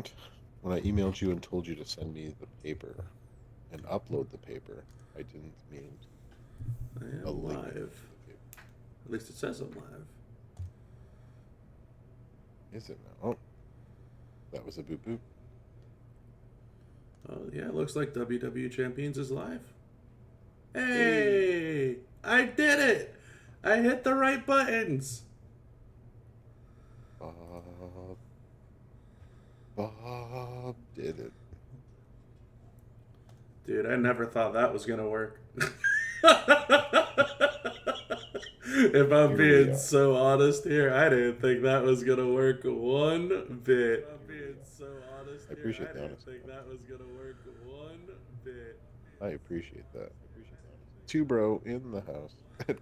didn't. When I emailed you and told you to send me the paper and upload the paper, I didn't mean I a am link to live. the paper. At least it says I'm live. Is it now? Oh, that was a boop boop. Oh, yeah, it looks like WWE Champions is live. Hey, Hey! I did it! I hit the right buttons! Bob. Bob did it. Dude, I never thought that was gonna work. If I'm Here we being are. so honest here, I didn't think that was gonna work one bit. If I'm being so honest I here, appreciate I the didn't honesty. think that was gonna work one bit. I appreciate that. Two bro in the house.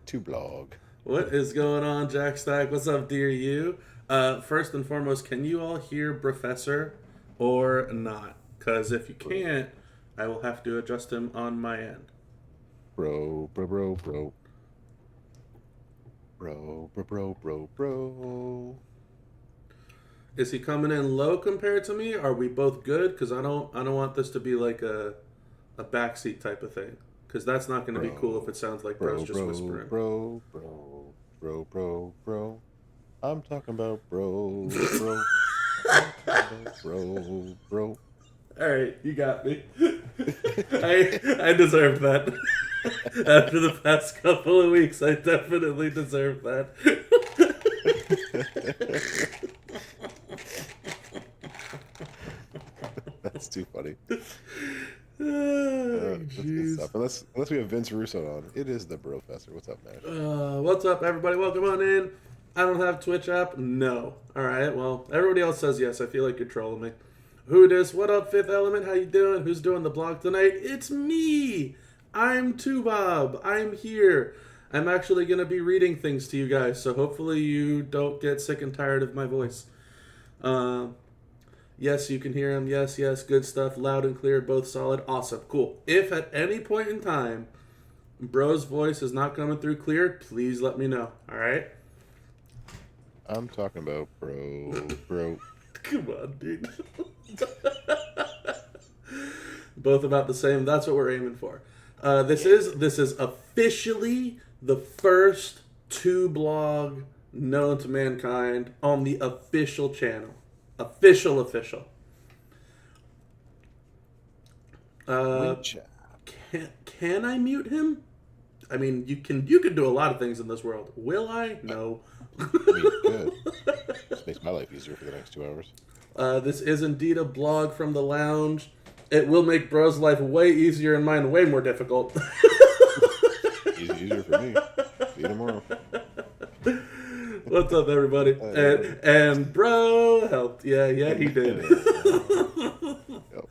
Two blog. What is going on, Jack Stack? What's up, dear you? First and foremost, can you all hear Professor or not? Because if you Bro, can't, I will have to adjust him on my end. bro, bro, bro, bro. Bro, bro, bro, bro, bro. Is he coming in low compared to me? Are we both good? Because I don't want this to be like a backseat type of thing. Because that's not going to be cool if Bro, it sounds like bro's bro, just bro, whispering. bro, bro, bro, bro, bro. I'm talking about bro, bro. I'm talking about bro, bro. All right, you got me. I deserve that. After the past couple of weeks, I definitely deserve that. That's too funny. Oh, That's good jeez. stuff. Unless we have Vince Russo on, it is the Professor. What's up, Nash? What's up, everybody? Welcome on in. I don't have Twitch app. No. All right. Well, everybody else says yes. I feel like you're trolling me. Who dis? What up, Fifth Element? How you doing? Who's doing the blog tonight? It's me. I'm Tubob. I'm here. I'm actually gonna be reading things to you guys, so hopefully you don't get sick and tired of my voice. Um, yes, you can hear him. Yes, yes, good stuff. Loud and clear, both solid. Awesome, cool. If at any point in time Bro's voice is not coming through clear, please let me know. All right. I'm talking about bro, bro. Come on, dude. Both about the same. That's what we're aiming for. This is officially the first two blog known to mankind on the official channel. Official. Uh, Reach out. can I mute him? I mean, you can do a lot of things in this world. Will I? No. I mean, you could. This makes my life easier for the next 2 hours. This is indeed a blog from the lounge. It will make Bro's life way easier and mine way more difficult. Easier for me. See you tomorrow. What's up, everybody? And Bro helped. Yeah, he did. Yep.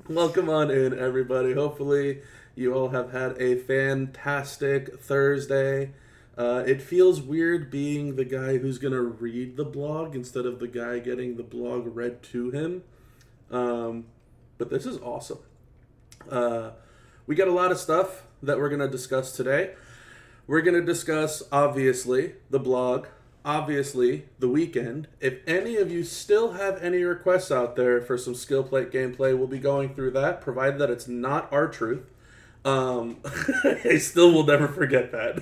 Welcome on in, everybody. Hopefully, you all have had a fantastic Thursday. It feels weird being the guy who's going to read the blog instead of the guy getting the blog read to him. But this is awesome. We got a lot of stuff that we're going to discuss today. We're going to discuss, obviously, the blog, obviously, the weekend. If any of you still have any requests out there for some skill plate gameplay, we'll be going through that, provided that it's not our truth. I still will never forget that.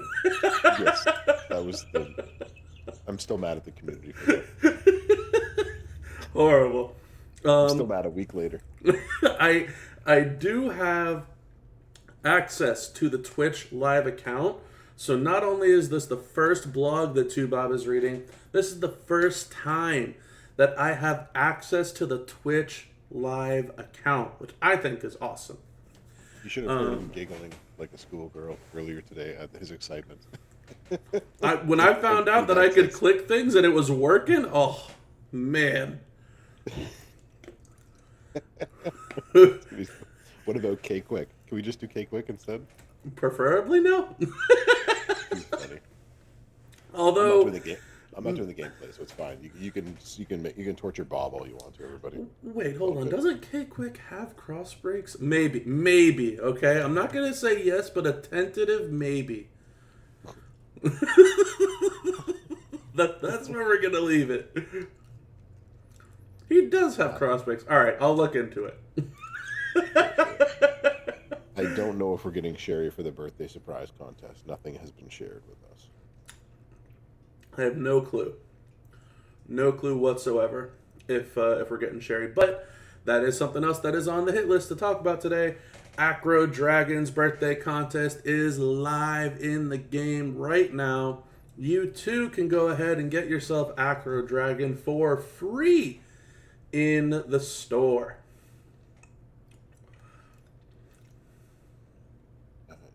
Yes, that was the. I'm still mad at the community for that. Horrible. I'm still mad a week later. I do have access to the Twitch live account. So not only is this the first blog that Tubob is reading, this is the first time that I have access to the Twitch live account, which I think is awesome. You should have heard him giggling like a schoolgirl earlier today at his excitement. When I found out that I could click things and it was working, oh, man. What about K-Quick? Can we just do K-Quick instead? Preferably no. He's funny. Although, I'm not doing the gameplay, so it's fine. You can torture Bob all you want to, everybody. wait, hold on. Doesn't K-Quick have cross breaks? Maybe. Okay, I'm not gonna say yes, but a tentative maybe. That's where we're gonna leave it. He does have cross mix. All right, I'll look into it. I don't know if we're getting Sherry for the birthday surprise contest. Nothing has been shared with us. I have no clue. No clue whatsoever if we're getting Sherry. But that is something else that is on the hit list to talk about today. Acro Dragon's birthday contest is live in the game right now. You too can go ahead and get yourself Acro Dragon for free in the store.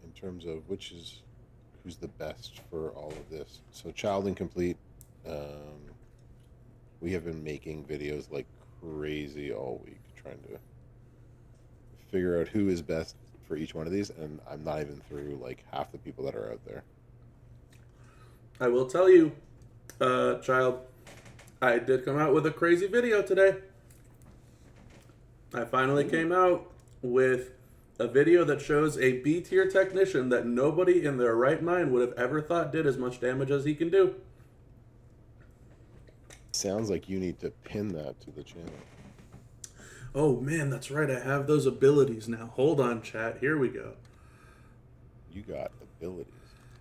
In terms of who's the best for all of this. So Child Incomplete, we have been making videos like crazy all week trying to figure out who is best for each one of these, and I'm not even through like half the people that are out there. I will tell you, Child, I did come out with a crazy video today. I finally came out with a video that shows a B tier technician that nobody in their right mind would have ever thought did as much damage as he can do. Sounds like you need to pin that to the channel. Oh man, that's right. I have those abilities now. Hold on, chat. Here we go. You got abilities.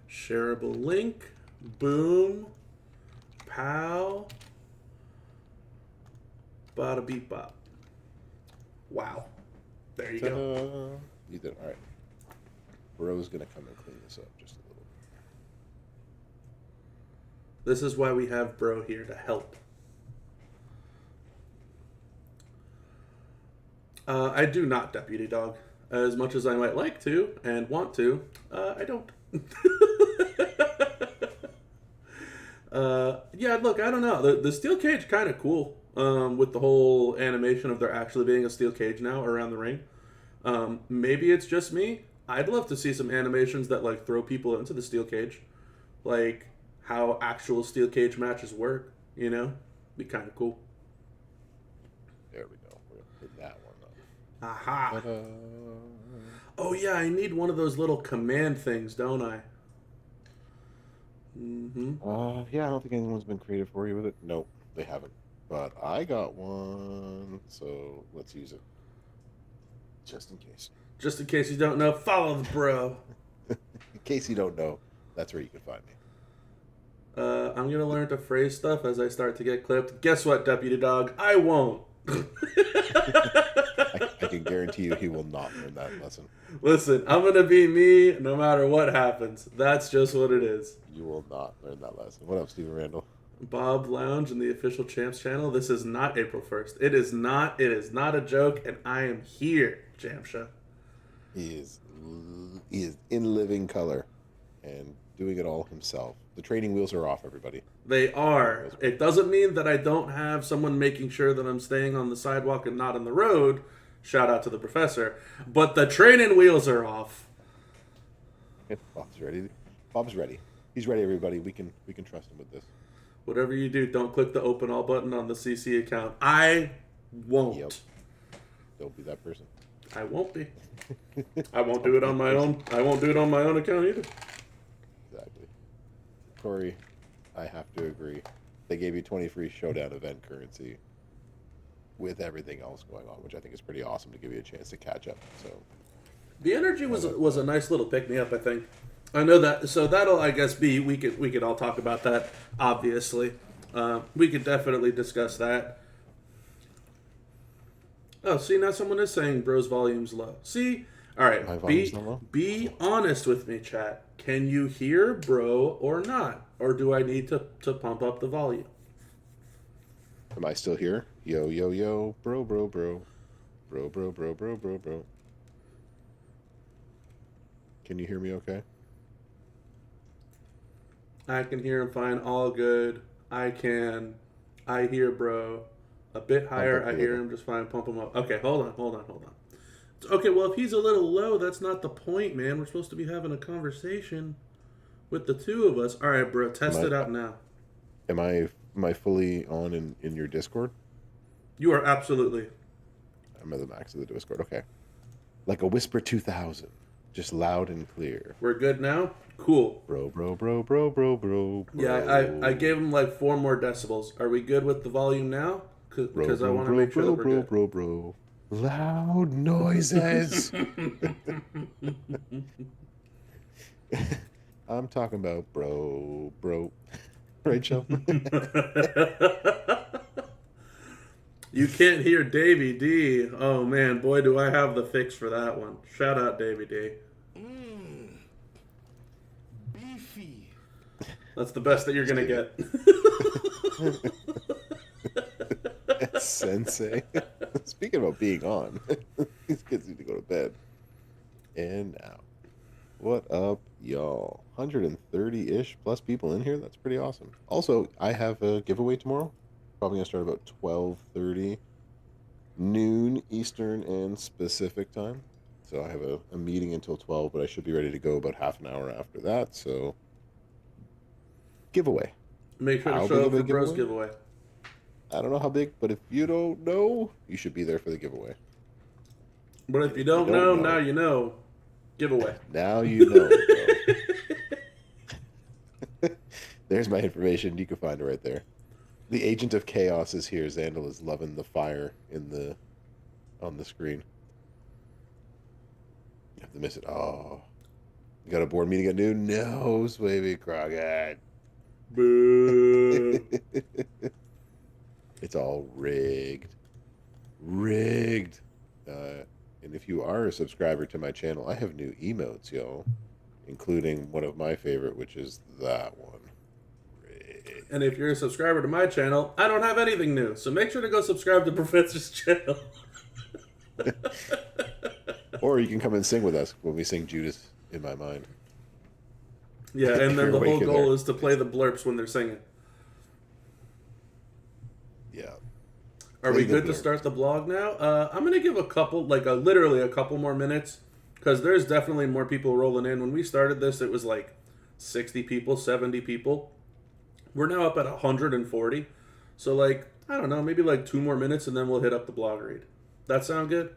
Shareable link. Boom. Pow. Bada beep bop. Wow. There you go. You did all right. Bro's gonna come and clean this up just a little. This is why we have Bro here to help. I do not Deputy Dog. As much as I might like to and want to, I don't. Yeah, look, I don't know. The steel cage kind of cool with the whole animation of there actually being a steel cage now around the ring. Maybe it's just me. I'd love to see some animations that like throw people into the steel cage, like how actual steel cage matches work. You know, be kind of cool. There we go. We're gonna put that one up. Aha! Ta-da. Oh yeah, I need one of those little command things, don't I? Mm-hmm. Yeah, I don't think anyone's been creative for you with it. Nope, they haven't. But I got one, so let's use it. Just in case. Just in case you don't know, follow the Bro. In case you don't know, that's where you can find me. I'm going to learn to phrase stuff as I start to get clipped. Guess what, Deputy Dog? I won't. I can guarantee you he will not learn that lesson. Listen, I'm going to be me no matter what happens. That's just what it is. You will not learn that lesson. What up, Steven Randall? Bob Lounge in the official Champs channel. This is not April 1st. It is not a joke, and I am here, Jamsha. He is in living color and doing it all himself. The training wheels are off, everybody. They are. It doesn't mean that I don't have someone making sure that I'm staying on the sidewalk and not on the road. Shout out to the professor. But the training wheels are off. Bob's ready. Bob's ready. He's ready, everybody. We can trust him with this. Whatever you do, don't click the open all button on the CC account. I won't. Yep. Don't be that person. I won't be. I won't do it on my own. I won't do it on my own account either. Exactly. Corey, I have to agree. They gave you 20 free Showdown event currency with everything else going on, which I think is pretty awesome to give you a chance to catch up. So the energy was a nice little pick me up, I think. I know that, so that'll, I guess, be we could all talk about that. Obviously, we could definitely discuss that. Oh, see, now someone is saying Bro's volume's low. See, all right, be honest with me, chat. Can you hear Bro or not, or do I need to pump up the volume? Am I still here? Yo, yo, yo, bro. Can you hear me okay? I can hear him fine, all good. I hear Bro. A bit higher, I hear him just fine. Pump him up. Okay, hold on. Okay, well, if he's a little low, that's not the point, man. We're supposed to be having a conversation with the two of us. All right, Bro, test it out now. Am I fully on in your Discord? You are absolutely. I'm at the max of the Discord. Okay. Like a Whisper 2000. Just loud and clear. We're good now? Cool. Bro. Yeah, I gave him like 4 more decibels. Are we good with the volume now? because I want to make sure that we're good. Bro. Loud noises. I'm talking about bro. Right, Joe? You can't hear Davey D. Oh man, boy, do I have the fix for that one. Shout out Davey D. Beefy. That's the best that you're gonna get. Sensei. Speaking about being on, these kids need to go to bed. And now, what up, y'all? 130-ish plus people in here. That's pretty awesome. Also, I have a giveaway tomorrow. Probably gonna start about 12:30 noon Eastern and Pacific time. So I have a meeting until 12, but I should be ready to go about half an hour after that. So giveaway. Make sure to show up for Bros giveaway. I don't know how big, but if you don't know, you should be there for the giveaway. But if you don't know, now you know. Giveaway. Now you know. There's my information. You can find it right there. The agent of chaos is here. Xandal is loving the fire on the screen. You have to miss it. Oh, you got a board meeting at noon? No, baby Crockett. Boo. It's all rigged. Rigged. And if you are a subscriber to my channel, I have new emotes, y'all. Including one of my favorite, which is that one. Rigged. And if you're a subscriber to my channel, I don't have anything new. So make sure to go subscribe to Professor's channel. Or you can come and sing with us when we sing Judas in My Mind. Yeah, and then the whole goal is to play the blurps when they're singing. Yeah. Are we good to start the blog now? I'm going to give a couple, literally a couple more minutes, because there's definitely more people rolling in. When we started this, it was like 60 people, 70 people. We're now up at 140. So, I don't know, maybe 2 more minutes, and then we'll hit up the blog read. That sound good?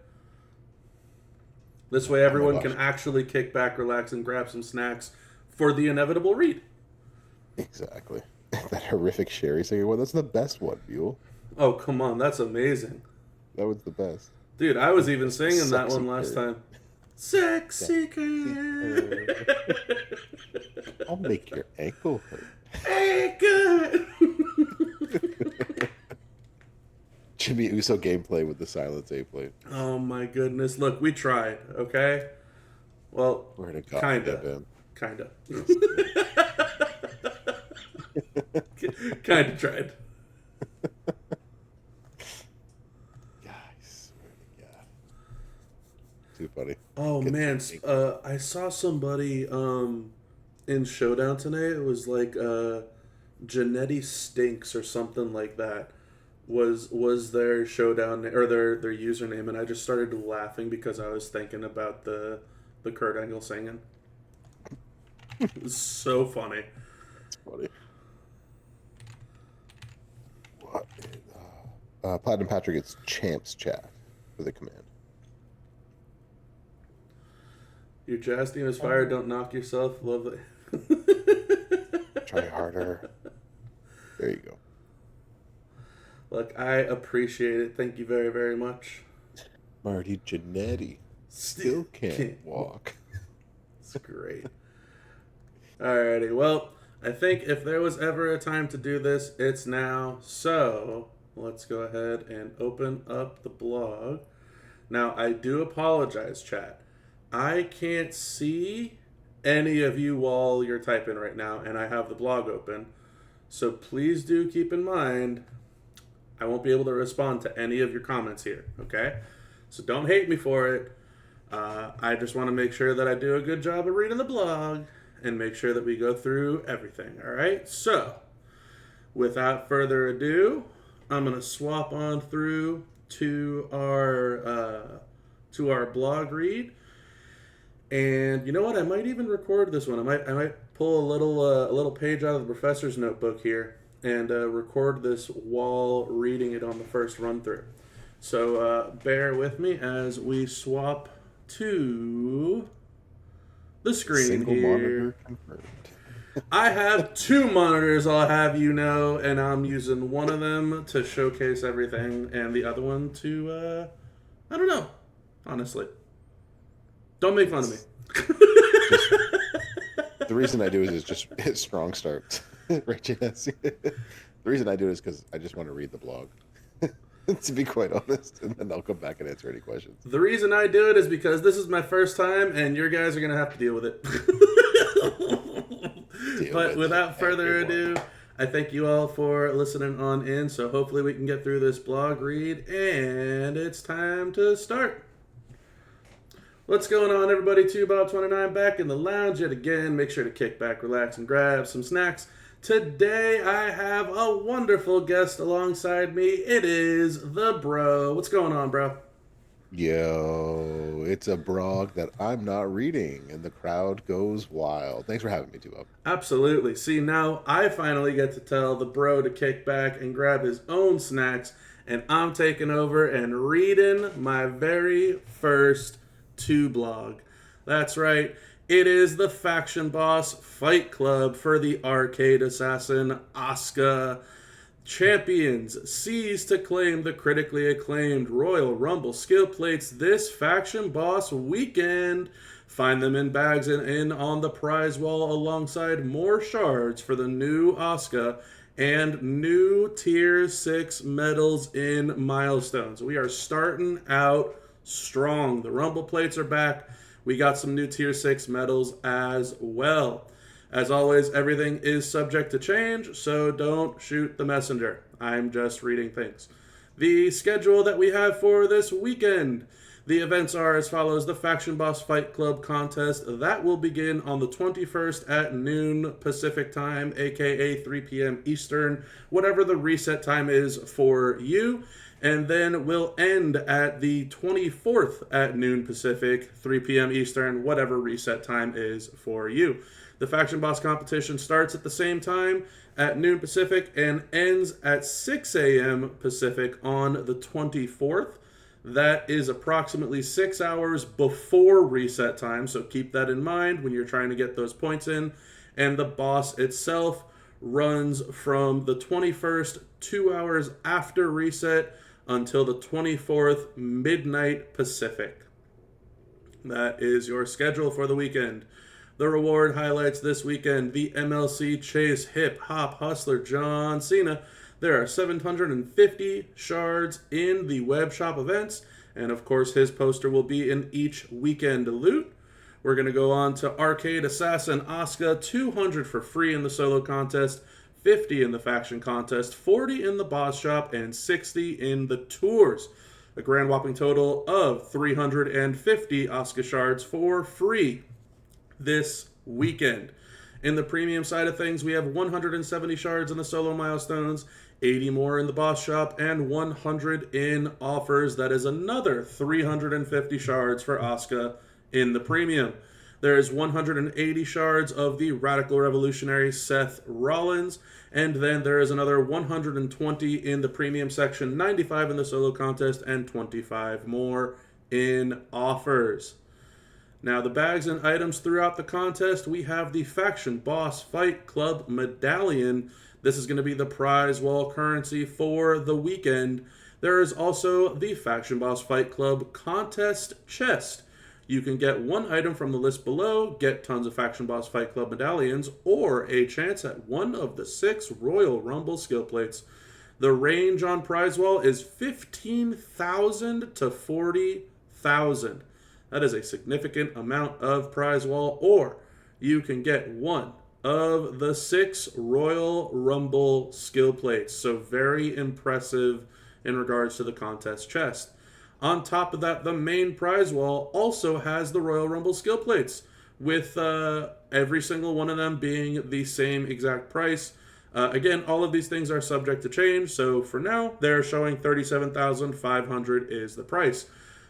This way everyone can actually kick back, relax, and grab some snacks for the inevitable read. Exactly. That horrific Sherry singer one, that's the best one, Buell. Oh, come on. That's amazing. That was the best. Dude, I was even singing that one last time. Sexy girl. I'll make your ankle hurt. Ankle. Jimmy Uso gameplay with the silence A plate. Oh, my goodness. Look, we tried, okay? Well, kinda. Kinda. Kinda tried. Guys, too funny. Oh man, I saw somebody in Showdown today. It was like Janetti Stinks or something like that. Was their Showdown or their username, and I just started laughing because I was thinking about the Kurt Angle singing. It was so funny. It's funny. What? Platinum Patrick, it's Champs Chat for the command. Your jazz team is fired. Don't knock yourself. Love it. Try harder. There you go. Look, I appreciate it. Thank you very, very much. Marty Jannetty still can't walk. It's great. Alrighty, well, I think if there was ever a time to do this, it's now. So, let's go ahead and open up the blog. Now, I do apologize, chat. I can't see any of you while you're typing right now, and I have the blog open. So please do keep in mind, I won't be able to respond to any of your comments here, okay? So don't hate me for it. I just want to make sure that I do a good job of reading the blog and make sure that we go through everything, all right? So, without further ado, I'm going to swap on through to our blog read. And you know what? I might even record this one. I might pull a little page out of the professor's notebook here and record this while reading it on the first run through. So bear with me as we swap to the screen Single here. monitor confirmed. I have 2 monitors, I'll have you know, and I'm using one of them to showcase everything, and the other one to, I don't know, honestly. Don't make fun of me. Just the reason I do is just hit strong starts. Right, Jess? The reason I do it is because I just want to read the blog. To be quite honest, and then I'll come back and answer any questions. The reason I do it is because this is my first time, and your guys are going to have to deal with it. But without further ado, I thank you all for listening on in. So hopefully we can get through this blog read, and it's time to start. What's going on, everybody? 2Bob29 back in the lounge yet again. Make sure to kick back, relax, and grab some snacks. Today I have a wonderful guest alongside me. It is the bro. What's going on, bro? Yo, it's a blog that I'm not reading, and the crowd goes wild. Thanks for having me, 2Bob. Absolutely. See, now I finally get to tell the bro to kick back and grab his own snacks, and I'm taking over and reading my very first 2 blog. That's right. It is the Faction Boss Fight Club for the Arcade Assassin Asuka. Champions seize to claim the critically acclaimed Royal Rumble skill plates this Faction Boss weekend. Find them in bags and in on the prize wall alongside more shards for the new Asuka and new Tier 6 medals in milestones. We are starting out strong. The Rumble plates are back. We got some new Tier 6 medals as well. As always, everything is subject to change, so don't shoot the messenger. I'm just reading things. The schedule that we have for this weekend. The events are as follows. The Faction Boss Fight Club contest. That will begin on the 21st at noon Pacific time, aka 3 p.m. Eastern, whatever the reset time is for you. And then we'll end at the 24th at noon Pacific, 3 p.m. Eastern, whatever reset time is for you. The Faction Boss competition starts at the same time at noon Pacific and ends at 6 a.m. Pacific on the 24th. That is approximately 6 hours before reset time, so keep that in mind when you're trying to get those points in. And the boss itself runs from the 21st, 2 hours after reset, until the 24th, midnight Pacific. That is your schedule for the weekend. The reward highlights this weekend: the MLC Chase Hip Hop Hustler John Cena. There are 750 shards in the web shop events, and of course his poster will be in each weekend loot. We're going to go on to Arcade Assassin Asuka, 200 for free in the solo contest, 50 in the faction contest, 40 in the boss shop, and 60 in the tours. A grand whopping total of 350 Asuka shards for free this weekend. In the premium side of things, we have 170 shards in the solo milestones, 80 more in the boss shop, and 100 in offers. That is another 350 shards for Asuka in the premium. There is 180 shards of the Radical Revolutionary Seth Rollins, and then there is another 120 in the premium section, 95 in the solo contest, and 25 more in offers. Now, the bags and items throughout the contest, we have the Faction Boss Fight Club Medallion. This is going to be the prize wall currency for the weekend. There is also the Faction Boss Fight Club Contest Chest. You can get one item from the list below, get tons of Faction Boss Fight Club medallions, or a chance at one of the 6 Royal Rumble skill plates. The range on prize wall is 15,000 to 40,000. That is a significant amount of prize wall, or you can get one of the 6 Royal Rumble skill plates. So very impressive in regards to the contest chest. On top of that, the main prize wall also has the Royal Rumble skill plates, with every single one of them being the same exact price. Again, all of these things are subject to change, so for now, they're showing $37,500 is the price.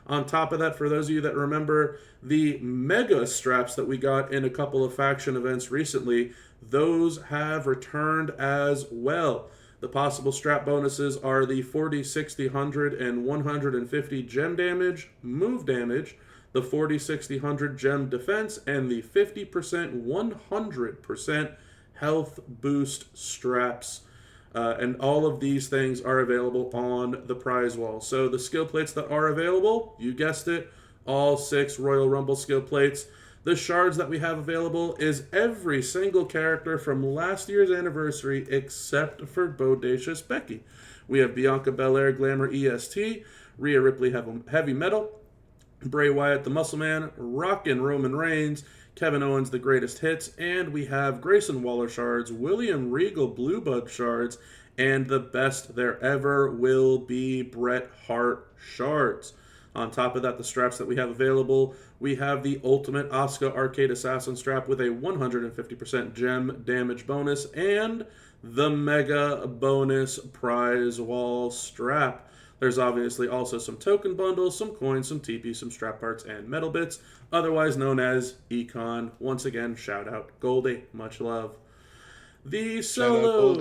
On top of that, for those of you that remember the mega straps that we got in a couple of faction events recently, those have returned as well. The possible strap bonuses are the 40, 60, 100, and 150 gem damage, move damage, the 40, 60, 100 gem defense, and the 50%, 100% health boost straps. And all of these things are available on the prize wall. So the skill plates that are available, you guessed it, all 6 Royal Rumble skill plates. The shards that we have available is every single character from last year's anniversary except for Bodacious Becky. We have Bianca Belair Glamour EST, Rhea Ripley Heavy Metal, Bray Wyatt the Muscle Man, Rockin' Roman Reigns, Kevin Owens the Greatest Hits, and we have Grayson Waller shards, William Regal Blue Bud shards, and the best there ever will be Bret Hart shards. On top of that, the straps that we have available, we have the Ultimate Asuka Arcade Assassin strap with a 150% gem damage bonus and the Mega Bonus Prize Wall strap. There's obviously also some token bundles, some coins, some TP, some strap parts, and metal bits, otherwise known as Econ. Once again, shout out Goldie. Much love. The solo.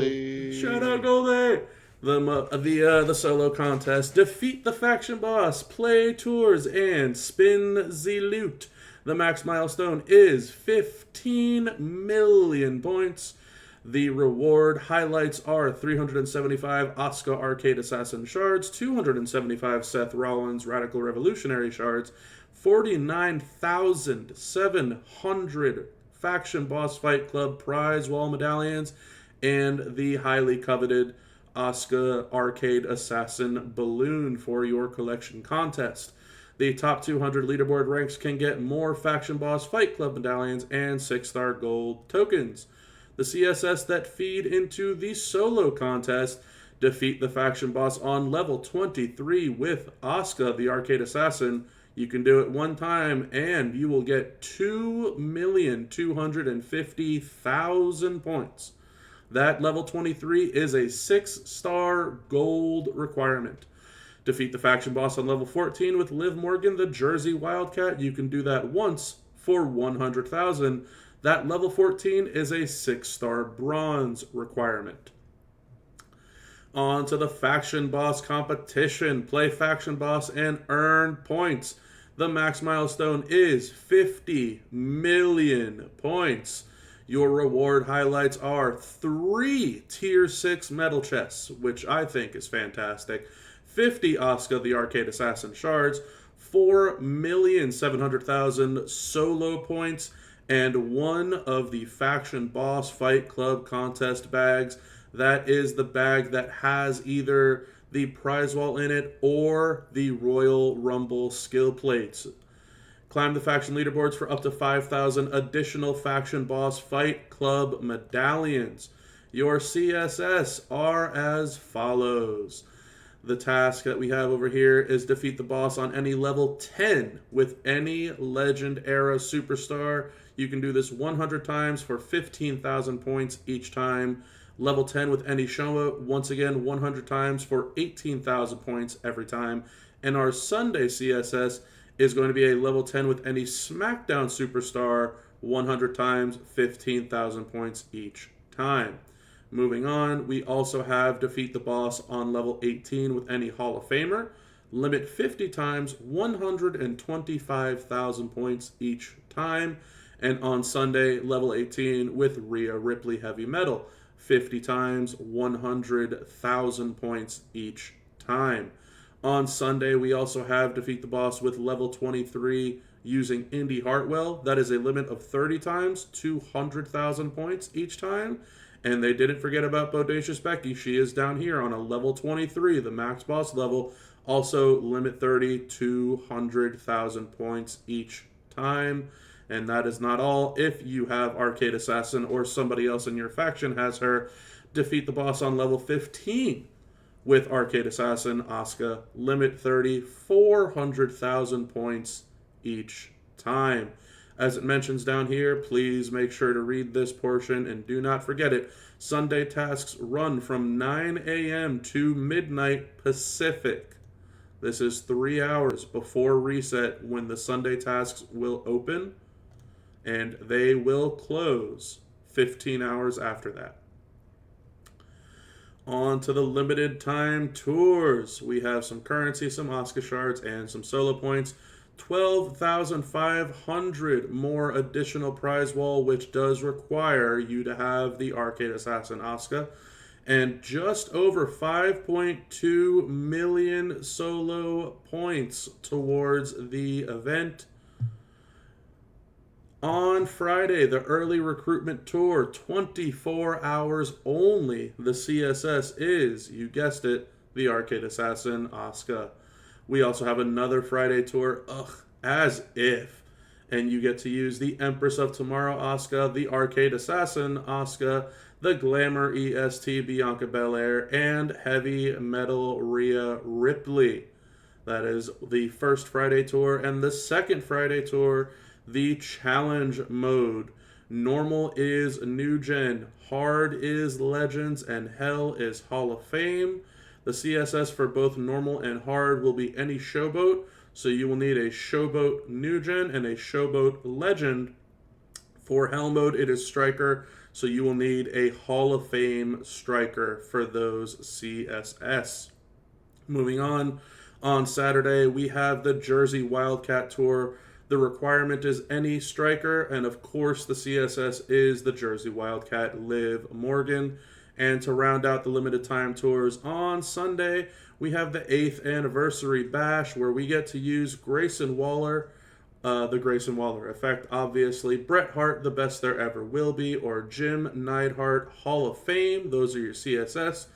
Shout out Goldie. The solo contest. Defeat the faction boss, play tours, and spin the loot. The max milestone is 15 million points. The reward highlights are 375 Asuka Arcade Assassin shards, 275 Seth Rollins Radical Revolutionary shards, 49,700 Faction Boss Fight Club prize wall medallions, and the highly coveted Asuka Arcade Assassin balloon for your collection contest. The top 200 leaderboard ranks can get more Faction Boss Fight Club medallions and 6-star gold tokens. The CSS that feed into the solo contest: defeat the faction boss on level 23 with Asuka, the Arcade Assassin. You can do it one time and you will get 2,250,000 points. That level 23 is a 6-star gold requirement. Defeat the faction boss on level 14 with Liv Morgan, the Jersey Wildcat. You can do that once for 100,000. That level 14 is a 6-star bronze requirement. On to the faction boss competition. Play faction boss and earn points. The max milestone is 50 million points. Your reward highlights are 3 tier 6 metal chests, which I think is fantastic, 50 Asuka the Arcade Assassin shards, 4,700,000 solo points, and one of the Faction Boss Fight Club contest bags. That is the bag that has either the prize wall in it or the Royal Rumble skill plates. Climb the faction leaderboards for up to 5,000 additional Faction Boss Fight Club medallions. Your CSS are as follows. The task that we have over here is defeat the boss on any level 10 with any Legend Era superstar. You can do this 100 times for 15,000 points each time. Level 10 with any Shoma, once again 100 times for 18,000 points every time. And our Sunday CSS is going to be a level 10 with any SmackDown superstar, 100 times, 15,000 points each time. Moving on, we also have defeat the boss on level 18 with any Hall of Famer. Limit 50 times, 125,000 points each time. And on Sunday, level 18 with Rhea Ripley Heavy Metal. 50 times, 100,000 points each time. On Sunday, we also have defeat the boss with level 23 using Indy Hartwell. That is a limit of 30 times, 200,000 points each time. And they didn't forget about Bodacious Becky. She is down here on a level 23, the max boss level. Also, limit 30, 200,000 points each time. And that is not all. If you have Arcade Assassin or somebody else in your faction has her, defeat the boss on level 15 with Arcade Assassin, Asuka. Limit 30, 400,000 points each time. As it mentions down here, please make sure to read this portion and do not forget it. Sunday tasks run from 9 a.m. to midnight Pacific. This is 3 hours before reset when the Sunday tasks will open, and they will close 15 hours after that. On to the limited time tours. We have some currency, some Asuka shards, and some solo points. 12,500 more additional prize wall, which does require you to have the Arcade Assassin Asuka, and just over 5.2 million solo points towards the event. On Friday, the early recruitment tour, 24 hours only. The CSS is, you guessed it, the Arcade Assassin Asuka. We also have another Friday tour, as if. And you get to use the Empress of Tomorrow Asuka, the Arcade Assassin Asuka, the Glamour EST Bianca Belair, and Heavy Metal Rhea Ripley. That is the first Friday tour. And the second Friday tour, the Challenge mode. Normal is New Gen, Hard is Legends, and Hell is Hall of Fame. The CSS for both Normal and Hard will be any Showboat, so you will need a Showboat New Gen and a Showboat Legend. For Hell mode, it is Striker, so you will need a Hall of Fame Striker for those CSS. Moving on Saturday, we have the Jersey Wildcat Tour. The requirement is any striker, and of course the CSS is the Jersey Wildcat Liv Morgan. And to round out the limited time tours on Sunday, we have the 8th anniversary bash where we get to use Grayson Waller, the Grayson Waller effect, obviously, Bret Hart, the best there ever will be, or Jim Neidhart Hall of Fame. Those are your CSS.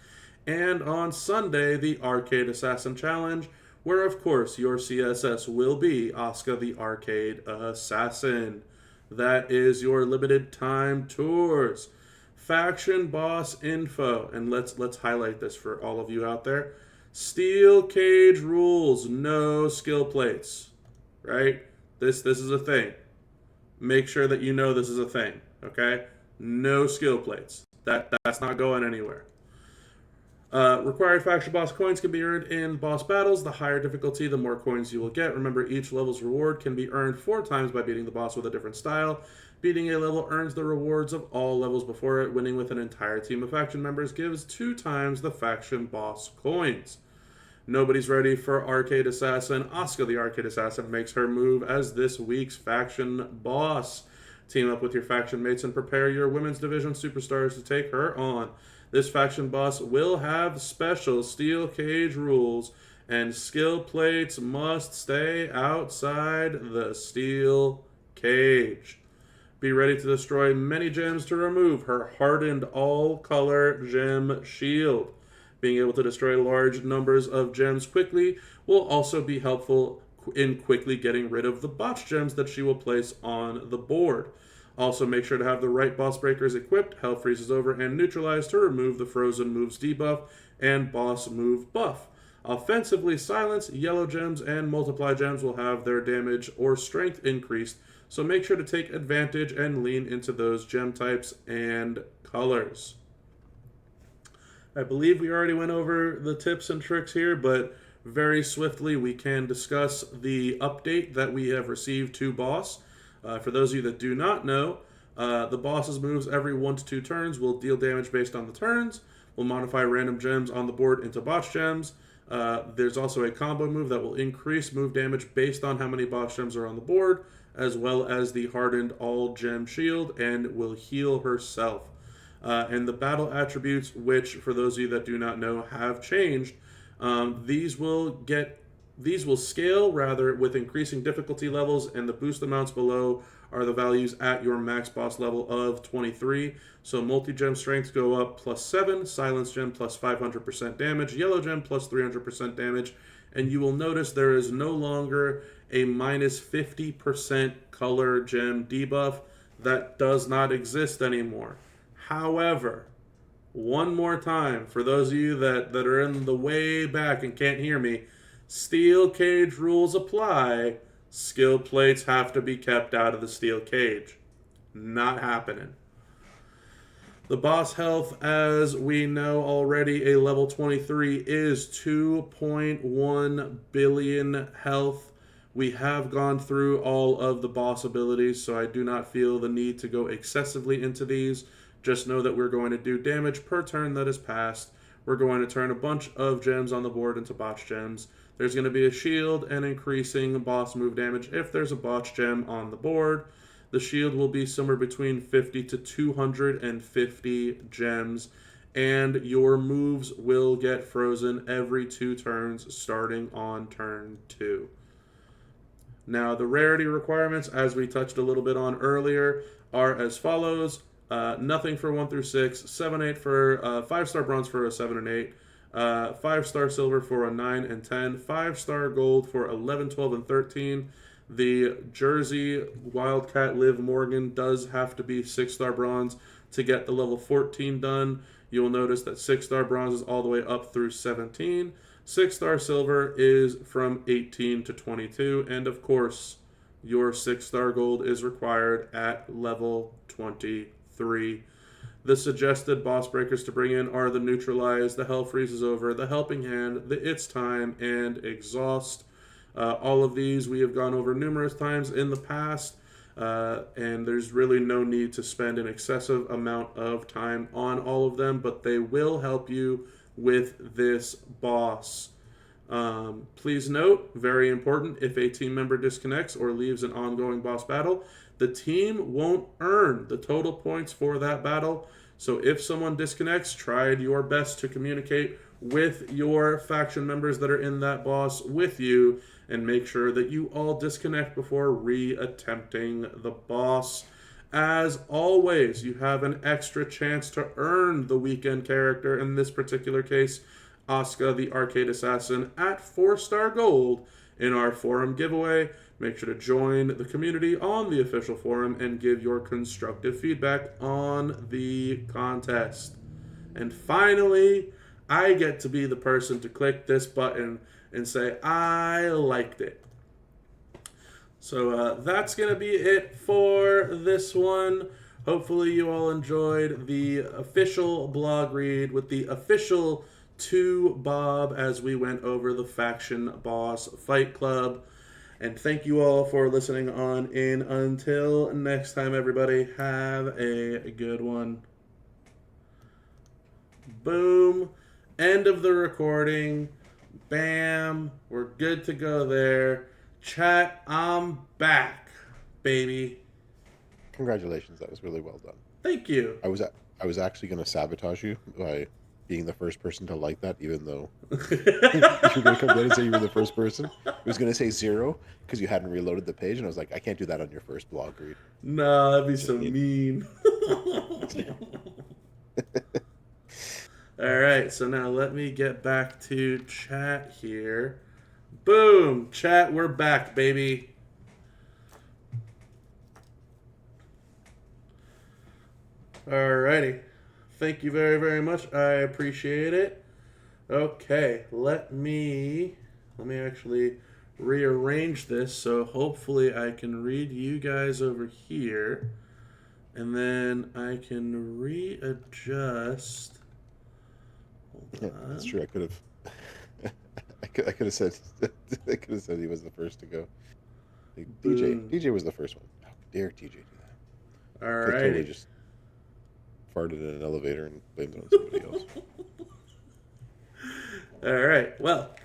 And on Sunday, the Arcade Assassin Challenge, where, of course, your CSS will be Asuka the Arcade Assassin. That is your limited time tours. Faction boss info, and let's highlight this for all of you out there. Steel cage rules, no skill plates, right? This is a thing. Make sure that you know this is a thing, okay? No skill plates. That's not going anywhere. Required faction boss coins can be earned in boss battles. The higher difficulty, the more coins you will get. Remember, each level's reward can be earned 4 times by beating the boss with a different style. Beating a level earns the rewards of all levels before it. Winning with an entire team of faction members gives 2 times the faction boss coins. Nobody's ready for Arcade Assassin. Asuka the Arcade Assassin makes her move as this week's faction boss. Team up with your faction mates and prepare your women's division superstars to take her on. This faction boss will have special steel cage rules, and skill plates must stay outside the steel cage. Be ready to destroy many gems to remove her hardened all-color gem shield. Being able to destroy large numbers of gems quickly will also be helpful in quickly getting rid of the botch gems that she will place on the board. Also, make sure to have the right boss breakers equipped, Hell Freezes Over, and Neutralized to remove the Frozen Moves debuff and Boss Move buff. Offensively, Silence, Yellow Gems, and Multiply Gems will have their damage or strength increased, so make sure to take advantage and lean into those gem types and colors. I believe we already went over the tips and tricks here, but very swiftly we can discuss the update that we have received to Boss. For those of you that do not know, the boss's moves every 1 to 2 turns will deal damage based on the turns, will modify random gems on the board into botch gems. There's also a combo move that will increase move damage based on how many botch gems are on the board, as well as the hardened all gem shield, and will heal herself. And the battle attributes, which for those of you that do not know have changed, these will scale with increasing difficulty levels, and the boost amounts below are the values at your max boss level of 23. So multi-gem strengths go up +7, silence gem plus 500% damage, yellow gem plus 300% damage, and you will notice there is no longer a minus 50% color gem debuff. That does not exist anymore. However, one more time, for those of you that are in the way back and can't hear me, steel cage rules apply. Skill plates have to be kept out of the steel cage. Not happening. The boss health, as we know already, a level 23 is 2.1 billion health. We have gone through all of the boss abilities, so I do not feel the need to go excessively into these. Just know that we're going to do damage per turn that is passed. We're going to turn a bunch of gems on the board into botch gems. There's going to be a shield and increasing boss move damage if there's a botch gem on the board. The shield will be somewhere between 50 to 250 gems, and your moves will get frozen every 2 turns starting on turn 2. Now, the rarity requirements, as we touched a little bit on earlier, are as follows. Nothing for 1 through 6, 7, 8 for 5-star bronze for a 7 and 8, 5-star silver for a 9 and 10, 5-star gold for 11, 12, and 13. The Jersey Wildcat Liv Morgan does have to be 6-star bronze to get the level 14 done. You will notice that 6-star bronze is all the way up through 17. 6-star silver is from 18 to 22. And of course, your 6-star gold is required at level 23. The suggested boss breakers to bring in are the Neutralize, the Hell Freezes Over, the Helping Hand, the It's Time, and Exhaust. All of these we have gone over numerous times in the past, and there's really no need to spend an excessive amount of time on all of them, but they will help you with this boss. Please note, very important, if a team member disconnects or leaves an ongoing boss battle, the team won't earn the total points for that battle. So if someone disconnects, try your best to communicate with your faction members that are in that boss with you, and make sure that you all disconnect before re-attempting the boss. As always, you have an extra chance to earn the weekend character, in this particular case, Asuka the Arcade Assassin, at 4-star gold in our forum giveaway. Make sure to join the community on the official forum and give your constructive feedback on the contest. And finally, I get to be the person to click this button and say, I liked it. So that's going to be it for this one. Hopefully you all enjoyed the official blog read with the official 2 Bob as we went over the Faction Boss Fight Club. And thank you all for listening on in. Until next time, everybody, have a good one. Boom. End of the recording. Bam. We're good to go there. Chat, I'm back, baby. Congratulations, that was really well done. Thank you. I was actually going to sabotage you by being the first person to like that, even though you were going to come down and say you were the first person. I was going to say 0 because you hadn't reloaded the page, and I was like, I can't do that on your first blog read. No, that'd be so mean. All right, so now let me get back to chat here. Boom, chat, we're back, baby. Alrighty. Thank you very, very much. I appreciate it. Okay, let me actually rearrange this so hopefully I can read you guys over here, and then I can readjust. Yeah, that's true. I could have. I could have said. I could have said he was the first to go. Like, DJ was the first one. How dare TJ do that? All right. Totally just farted in an elevator and blamed it on somebody else. All right. Well,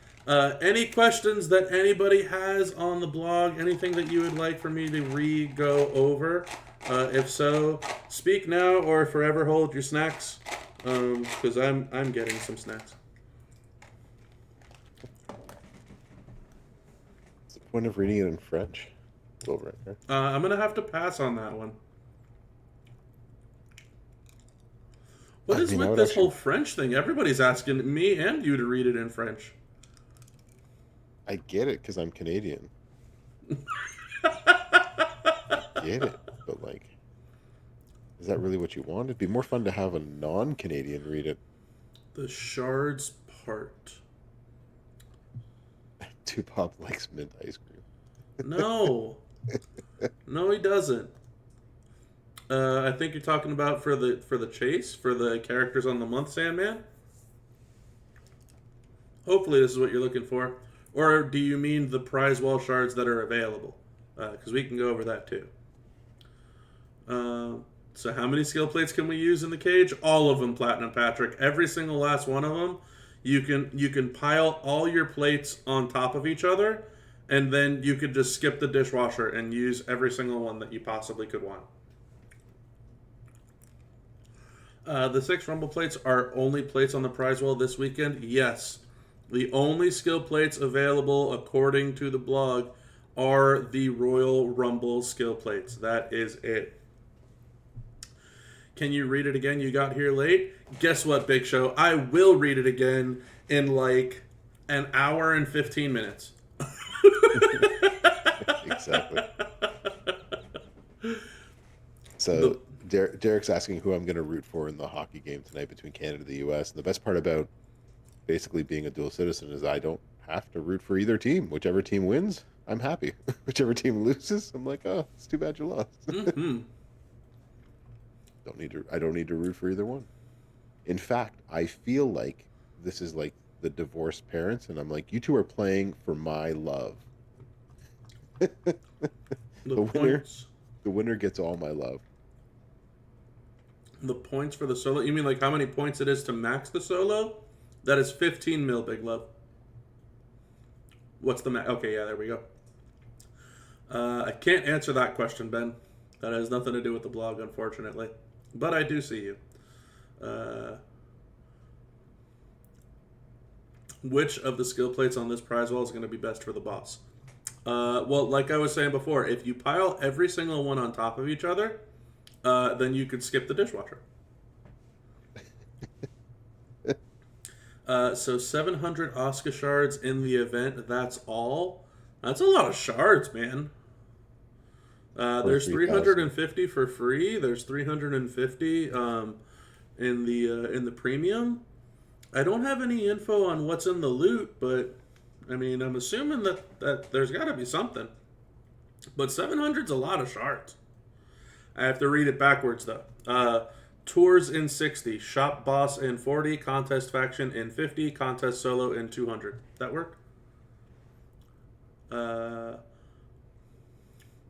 any questions that anybody has on the blog? Anything that you would like for me to go over? If so, speak now or forever hold your snacks. Because I'm getting some snacks. What's the point of reading it in French? It's over right there. I'm gonna have to pass on that one. What is with this whole French thing? Everybody's asking me and you to read it in French. I get it because I'm Canadian. Get it, but like, is that really what you want? It'd be more fun to have a non-Canadian read it. The shards part. Tupac likes mint ice cream. No. No, he doesn't. I think you're talking about for the chase, for the characters on the month, Sandman? Hopefully this is what you're looking for. Or do you mean the prize wall shards that are available? Because we can go over that too. So how many skill plates can we use in the cage? All of them, Platinum Patrick. Every single last one of them. You can pile all your plates on top of each other, and then you could just skip the dishwasher and use every single one that you possibly could want. The 6 Rumble plates are only plates on the prize wall this weekend. Yes, the only skill plates available according to the blog are the Royal Rumble skill plates. That is it. Can you read it again? You got here late. Guess what, Big Show? I will read it again in like an hour and 15 minutes. Exactly. So Derek's asking who I'm going to root for in the hockey game tonight between Canada and the U.S. And the best part about basically being a dual citizen is I don't have to root for either team. Whichever team wins, I'm happy. Whichever team loses, I'm like, oh, it's too bad you lost. Mm-hmm. I don't need to root for either one. In fact, I feel like this is like the divorced parents, and I'm like, you two are playing for my love. The winner gets all my love. The points for the solo? You mean like how many points it is to max the solo? That is 15 mil, Big Love. What's the max? Okay, yeah, there we go. I can't answer that question, Ben. That has nothing to do with the blog, unfortunately. But I do see you. Which of the skill plates on this prize wall is going to be best for the boss? Well, like I was saying before, if you pile every single one on top of each other, then you could skip the dishwasher. So 700 Oscar shards in the event, that's all. That's a lot of shards, man. There's 350 for free. There's 350 in the premium. I don't have any info on what's in the loot, but I mean, I'm assuming that there's got to be something. But 700's a lot of shards. I have to read it backwards though. Tours in 60, shop boss in 40, contest faction in 50, contest solo in 200. That work?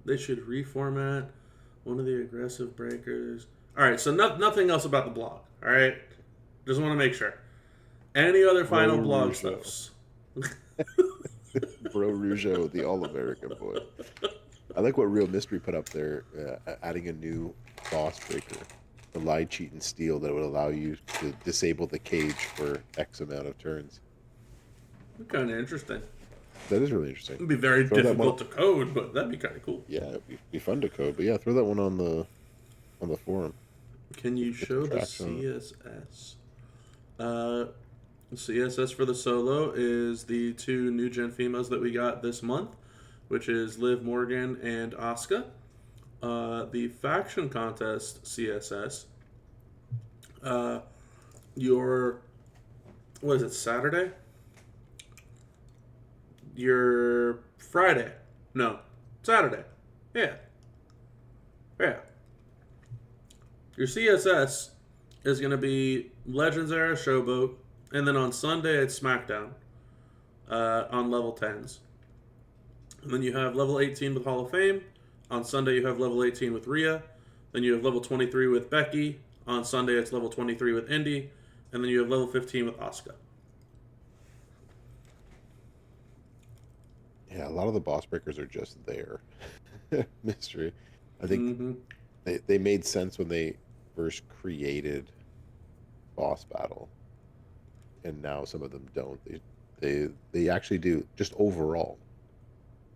They should reformat one of the aggressive breakers. All right, so nothing else about the blog. All right, just want to make sure. Any other final blog stuffs? Bro Rougeau, the All-American boy. I like what Real Mystery put up there, adding a new boss breaker, the lie, cheat, and steal that would allow you to disable the cage for X amount of turns. Kind of interesting. That is really interesting. It'd be very difficult to code, but that'd be kind of cool. Yeah, it'd be fun to code. But yeah, throw that one on the forum. Can you show the CSS? CSS for the solo is the 2 new gen females that we got this month, which is Liv Morgan and Asuka. The faction contest CSS. What is it, Saturday? Your Friday. No, Saturday. Yeah. Your CSS is going to be Legends Era Showboat, and then on Sunday it's SmackDown on level 10s. And then you have level 18 with Hall of Fame. On Sunday you have level 18 with Rhea. Then you have level 23 with Becky. On Sunday it's level 23 with Indy. And then you have level 15 with Asuka. Yeah, a lot of the boss breakers are just there. Mystery. I think they made sense when they first created boss battle, and now some of them don't. They actually do. Just overall,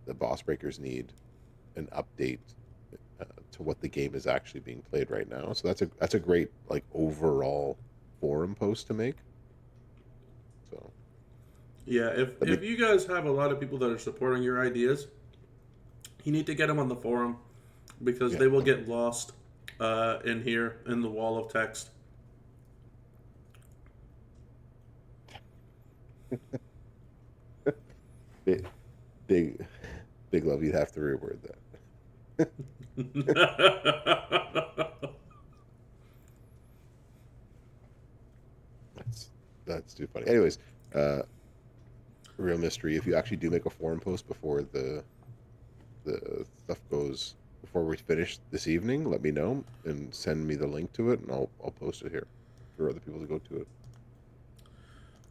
the boss breakers need an update to what the game is actually being played right now. So that's a great like overall forum post to make. So. Yeah, if you guys have a lot of people that are supporting your ideas, you need to get them on the forum because they will get lost in here in the wall of text. Big love. You'd have to reword that. That's too funny. Anyways, Real Mystery. If you actually do make a forum post before the stuff goes, before we finish this evening, let me know and send me the link to it, and I'll post it here for other people to go to it.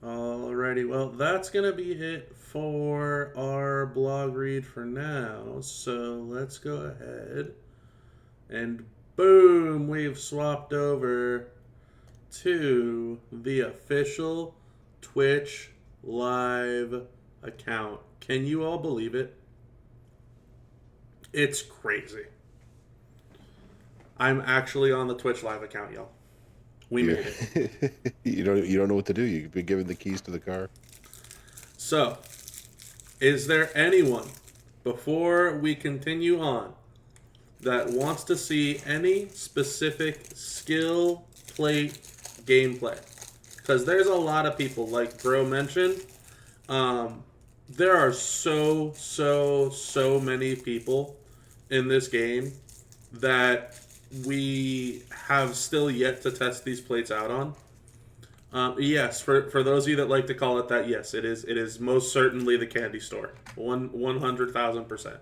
Alrighty, well, that's going to be it for our blog read for now. So let's go ahead and boom, we've swapped over to the official Twitch live account. Can you all believe it? It's crazy. I'm actually on the Twitch live account, y'all. We made it. you don't know what to do. You've been given the keys to the car. So, is there anyone, before we continue on, that wants to see any specific skill plate gameplay? Because there's a lot of people, like Bro mentioned, there are so many people in this game that we have still yet to test these plates out on. Yes, for those of you that like to call it that, yes, it is most certainly the candy store. 100,000%.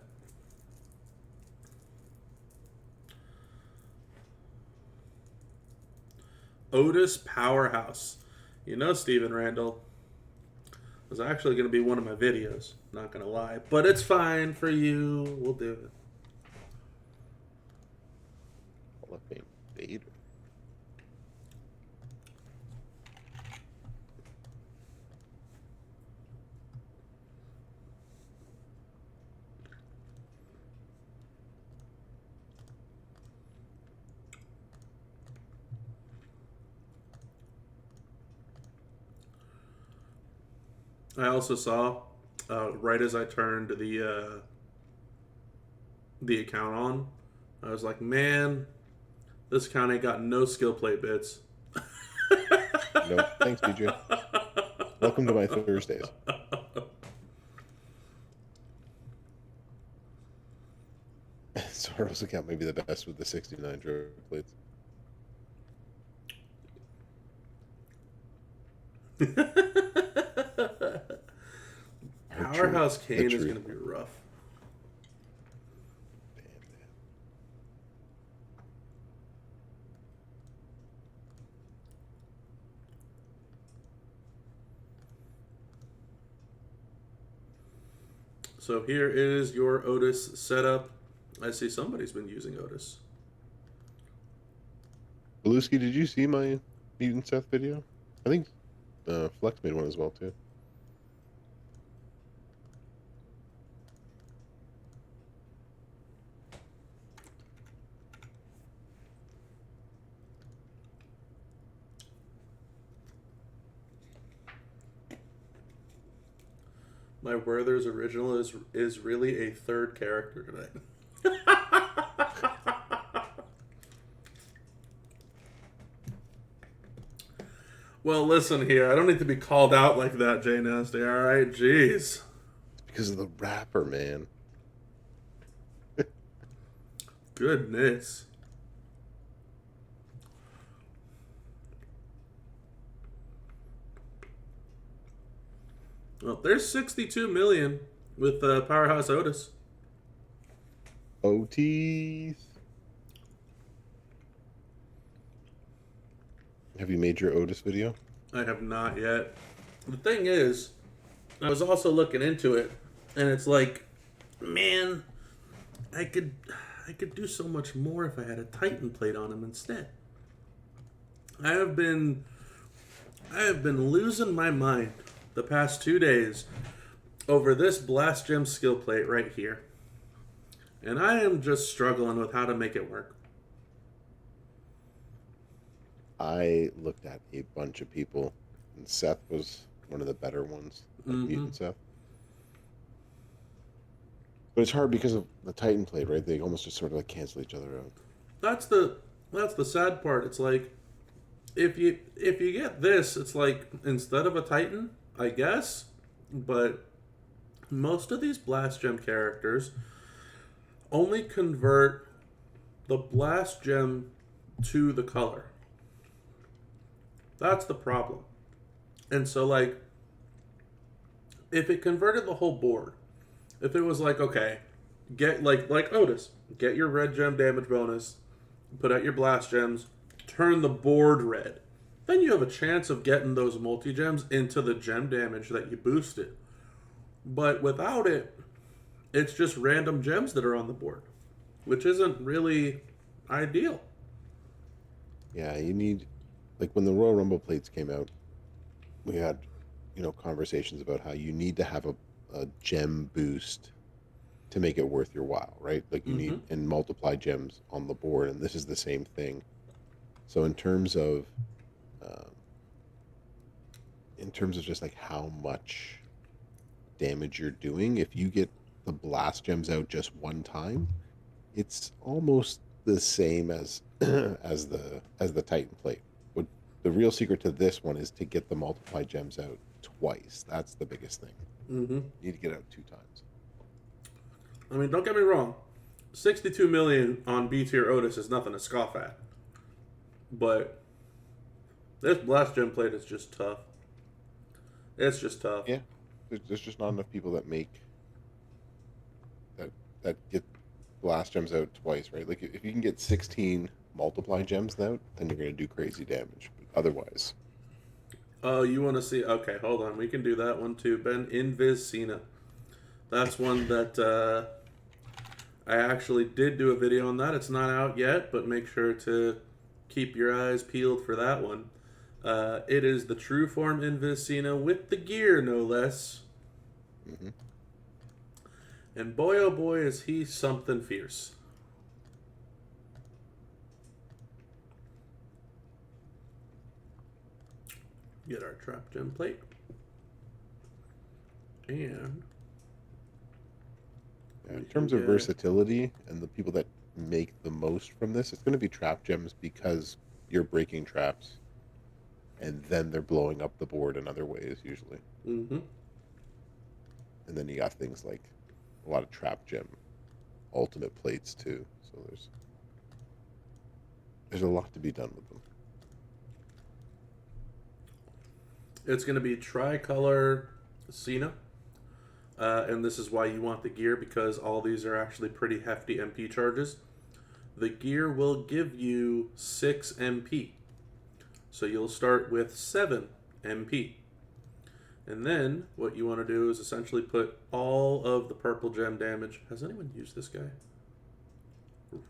Otis Powerhouse. You know, Steven Randall was actually going to be one of my videos, not going to lie. But it's fine for you. We'll do it. Hall of Fame Vader. I also saw, right as I turned the account on, I was like, man, this account ain't got no skill plate bits. No, thanks, DJ. Welcome to my Thursdays. Soros account may be the best with the 69 drug plates. Powerhouse Kane is going to be rough. So here is your Otis setup. I see somebody's been using Otis. Belusky, did you see my Mutant Seth video? I think Flex made one as well, too. My Werther's original is really a third character tonight. Well, listen here. I don't need to be called out like that, Jay Nasty. All right, jeez. It's because of the rapper, man. Goodness. Well, there's 62 million with Powerhouse Otis. Otis. Have you made your Otis video? I have not yet. The thing is, I was also looking into it, and it's like, man, I could do so much more if I had a Titan plate on him instead. I have been losing my mind the past 2 days over this Blast Gem skill plate right here. And I am just struggling with how to make it work. I looked at a bunch of people, and Seth was one of the better ones, like Mutant Seth. But it's hard because of the Titan plate, right? They almost just sort of like cancel each other out. That's the sad part. It's like if you get this, it's like instead of a Titan, I guess, but most of these Blast Gem characters only convert the Blast Gem to the color. That's the problem. And so, like, if it converted the whole board, if it was like, okay, get like Otis, get your red gem damage bonus, put out your Blast Gems, turn the board red, then you have a chance of getting those multi-gems into the gem damage that you boosted. But without it, it's just random gems that are on the board, which isn't really ideal. Yeah, you need, like when the Royal Rumble plates came out, we had, conversations about how you need to have a gem boost to make it worth your while, right? Like you Mm-hmm. need and multiply gems on the board, and this is the same thing. So um, in terms of just like how much damage you're doing, if you get the blast gems out just one time, it's almost the same as as the Titan plate. What the real secret to this one is to get the multiply gems out twice. That's the biggest thing. Mm-hmm. You need to get out 2 times. I mean, don't get me wrong. 62 million on B tier Otis is nothing to scoff at. But this blast gem plate is just tough. It's just tough. Yeah, there's just not enough people that make that get blast gems out twice, right? Like if you can get 16 multiply gems out, then you're gonna do crazy damage. But otherwise, Oh, you want to see? Okay, hold on. We can do that one too. Ben Invis Cena. That's one that I actually did do a video on that. It's not out yet, but make sure to keep your eyes peeled for that one. It is the true form Invis Cena with the gear, no less. hmm And boy, oh boy, is he something fierce. Get our trap gem plate. And in terms of versatility and the people that make the most from this, it's going to be trap gems because you're breaking traps, and then they're blowing up the board in other ways usually. mm-hmm. And then you got things like a lot of trap gem ultimate plates too. So there's a lot to be done with them. It's going to be tricolor Cena. And this is why you want the gear, because all these are actually pretty hefty MP charges. The gear will give you 6 MP. So you'll start with 7 MP. And then what you want to do is essentially put all of the purple gem damage. Has anyone used this guy?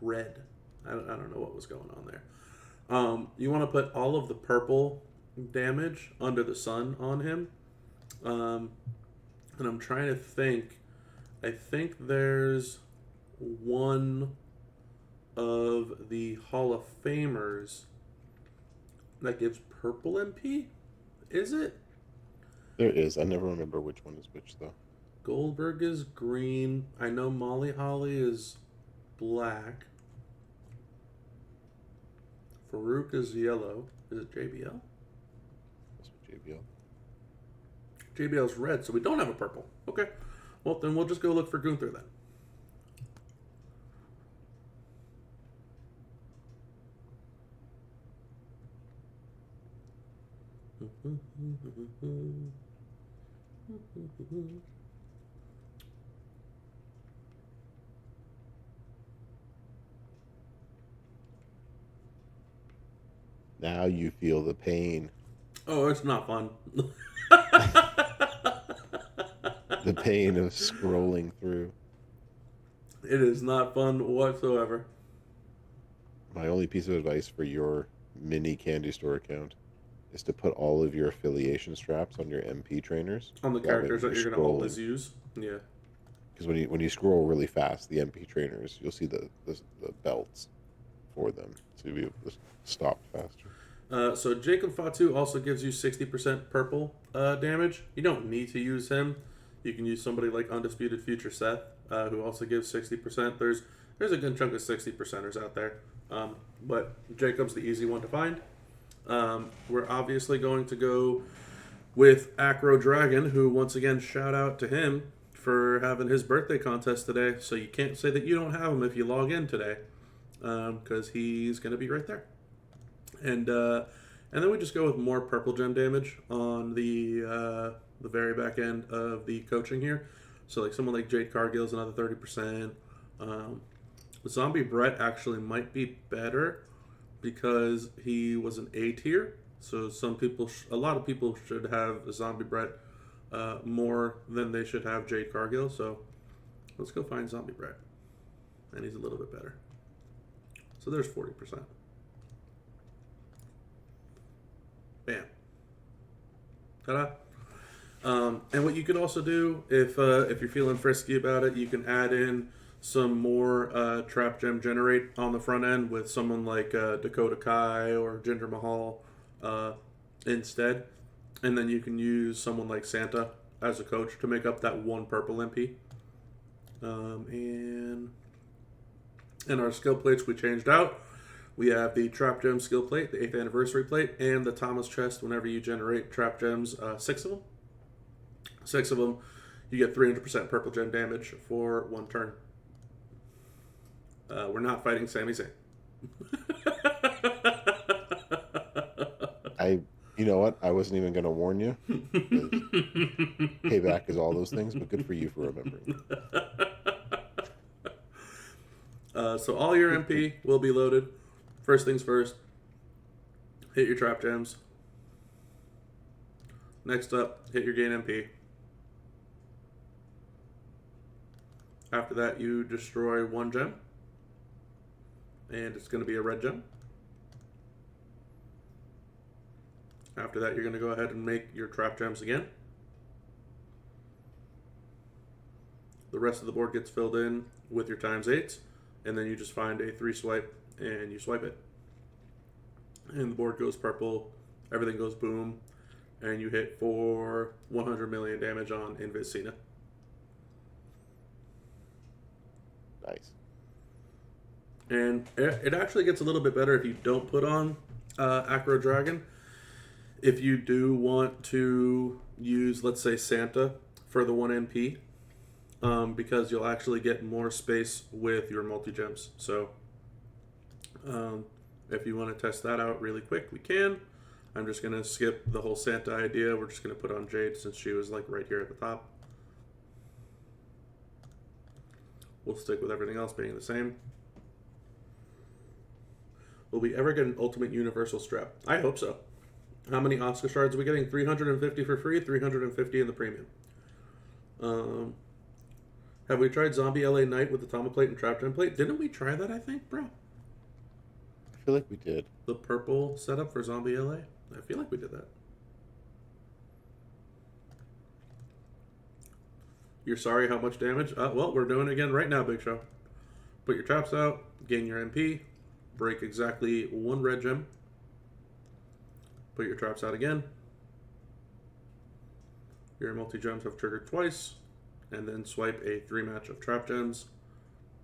Red. I don't know what was going on there. You want to put all of the purple damage under the sun on him. And I'm trying to think. I think there's one of the Hall of Famers that gives purple MP. Is it? There is. I never remember which one is which though. Goldberg is green. I know Molly Holly is black. Farouk is yellow. Is it JBL? That's what JBL. JBL's red, so we don't have a purple. Okay. Well, then we'll just go look for Gunther then. Now you feel the pain. Oh, it's not fun. The pain of scrolling through. It is not fun whatsoever. My only piece of advice for your mini candy store account is to put all of your affiliation straps on your MP trainers. On the characters that you're going to always use. Yeah. Because when you scroll really fast, the MP trainers, you'll see the belts for them. So you'll be able to stop faster. So Jacob Fatu also gives you 60% purple damage. You don't need to use him. You can use somebody like Undisputed Future Seth, who also gives 60%. There's a good chunk of 60%ers out there. But Jacob's the easy one to find. We're obviously going to go with Acro Dragon, who, once again, shout out to him for having his birthday contest today. So you can't say that you don't have him if you log in today, because he's going to be right there. And then we just go with more purple gem damage on the very back end of the coaching here. So like someone like Jade Cargill's another 30%. Zombie Brett actually might be better because he was an A tier. So a lot of people should have Zombie Brett more than they should have Jade Cargill. So let's go find Zombie Brett, and he's a little bit better. So there's 40%. Bam. Ta-da. And what you could also do, if you're feeling frisky about it, you can add in some more trap gem generate on the front end with someone like Dakota Kai or Jinder Mahal instead, and then you can use someone like Santa as a coach to make up that one purple MP. And our skill plates we changed out. We have the Trap Gem skill plate, the 8th anniversary plate, and the Thomas chest. Whenever you generate Trap Gems, 6 of them. 6 of them, you get 300% purple gem damage for 1 turn. We're not fighting Sami Zayn. You know what? I wasn't even going to warn you. Payback is all those things, but good for you for remembering. So all your MP will be loaded. First things first, hit your Trap Gems. Next up, hit your gain MP. After that, you destroy 1 gem. And it's going to be a red gem. After that, you're going to go ahead and make your Trap Gems again. The rest of the board gets filled in with your ×8s. And then you just find a 3 swipe and you swipe it. And the board goes purple. Everything goes boom. And you hit for 100 million damage on Invis Cena. Nice. And it actually gets a little bit better if you don't put on Acro Dragon. If you do want to use, let's say, Santa for the 1 MP, because you'll actually get more space with your multi-gems. So if you want to test that out really quick, we can. I'm just going to skip the whole Santa idea. We're just going to put on Jade since she was like right here at the top. We'll stick with everything else being the same. Will we ever get an Ultimate Universal Strap? I hope so. How many Oscar shards are we getting? 350 for free, 350 in the premium. Have we tried Zombie LA Knight with the Tama plate and Trap Gem plate? Didn't we try that, I think, bro? I feel like we did. The purple setup for Zombie LA? I feel like we did that. You're sorry how much damage? Well, we're doing it again right now, Big Show. Put your traps out, gain your MP, break exactly 1 red gem. Put your traps out again. Your multi-gems have triggered twice. And then swipe a 3 match of trap gems.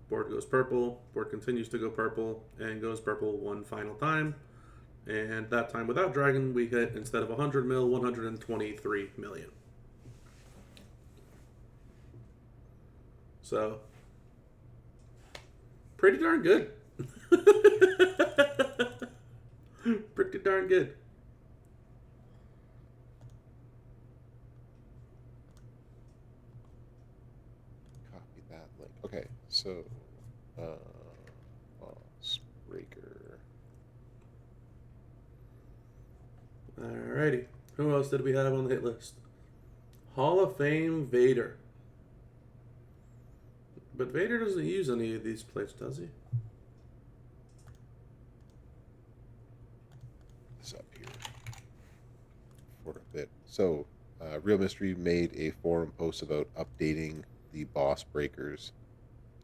Board goes purple. Board continues to go purple and goes purple 1 final time. And that time without dragon, we hit, instead of 100 mil, 123 million. So, pretty darn good. Pretty darn good. Copy that link. Okay, so Breaker. Alrighty. Who else did we have on the hit list? Hall of Fame Vader. But Vader doesn't use any of these plates, does he? This up here for a bit. So, Real Mystery made a forum post about updating the boss breakers.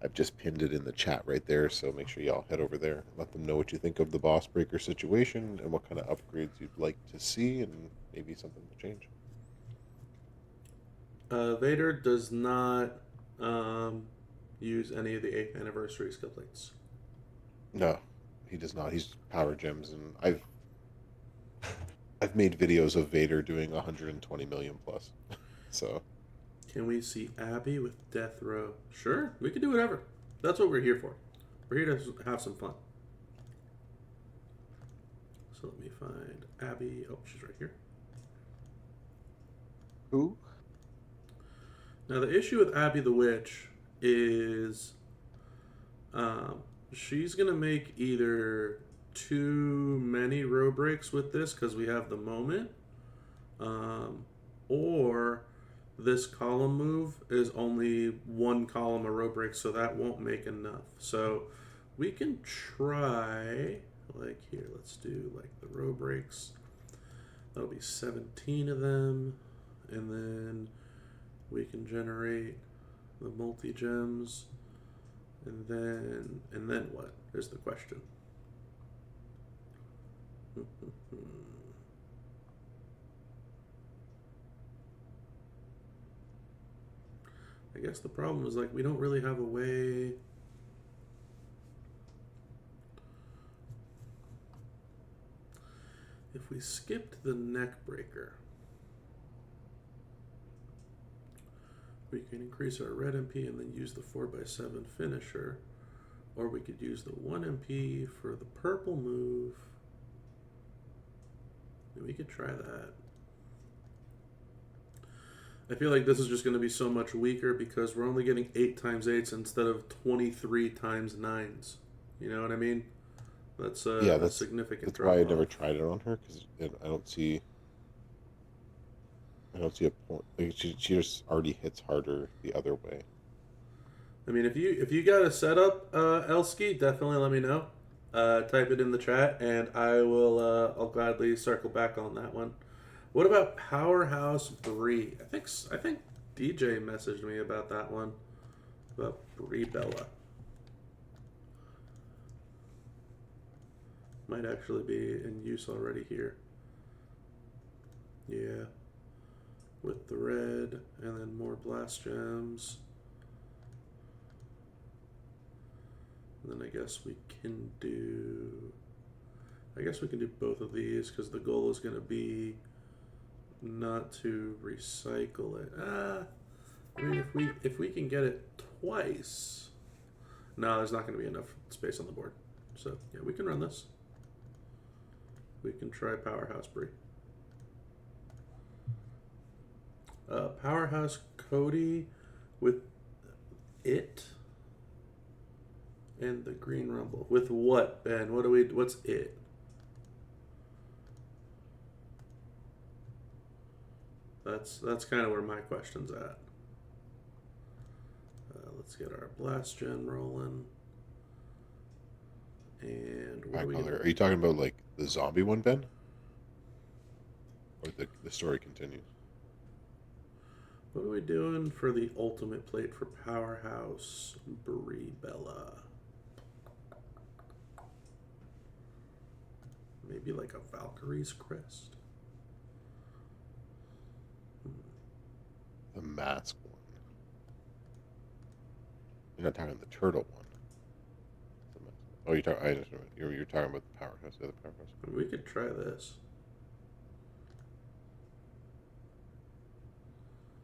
I've just pinned it in the chat right there, so make sure y'all head over there. Let them know what you think of the boss breaker situation and what kind of upgrades you'd like to see, and maybe something to change. Vader does not use any of the 8th anniversary skill plates. No, he does not. He's power gems, and I've made videos of Vader doing 120 million plus. So, can we see Abby with Death Row? Sure, we can do whatever. That's what we're here for. We're here to have some fun. So let me find Abby. Oh, she's right here. who? Now the issue with Abby the Witch is she's going to make either too many row breaks with this because we have the moment, or this column move is only one column of row break, so that won't make enough. So we can try, like here, let's do like the row breaks. That'll be 17 of them, and then we can generate the multi-gems, and then what is the question? I guess the problem is like we don't really have a way. If we skipped the neck breaker, we can increase our red MP and then use the 4x7 finisher, or we could use the 1 MP for the purple move. And we could try that. I feel like this is just going to be so much weaker because we're only getting 8 times 8s instead of 23 times 9s. You know what I mean? That's a significant. That's why I never tried it on her, because I don't see a point. Like she just already hits harder the other way. I mean, if you got a setup, Elski, definitely let me know. Type it in the chat, and I will. I'll gladly circle back on that one. What about Powerhouse Bree? I think DJ messaged me about that one. About Bree Bella. Might actually be in use already here. Yeah. With the red, and then more blast gems. And then I guess we can do both of these because the goal is going to be not to recycle it. I mean, if we can get it twice, no, there's not going to be enough space on the board. So yeah, we can run this. We can try Powerhouse Bree. Powerhouse Cody with it and the Green Rumble. With what, Ben? What's it? That's kind of where my question's at. Let's get our blast gen rolling. And what Are you talking about like the zombie one, Ben? Or the story continues? What are we doing for the ultimate plate for Powerhouse Bree Bella? Maybe like a Valkyrie's crest. The mask one. You're not talking the turtle one. Oh, you're talking about the powerhouse, the other powerhouse. We could try this.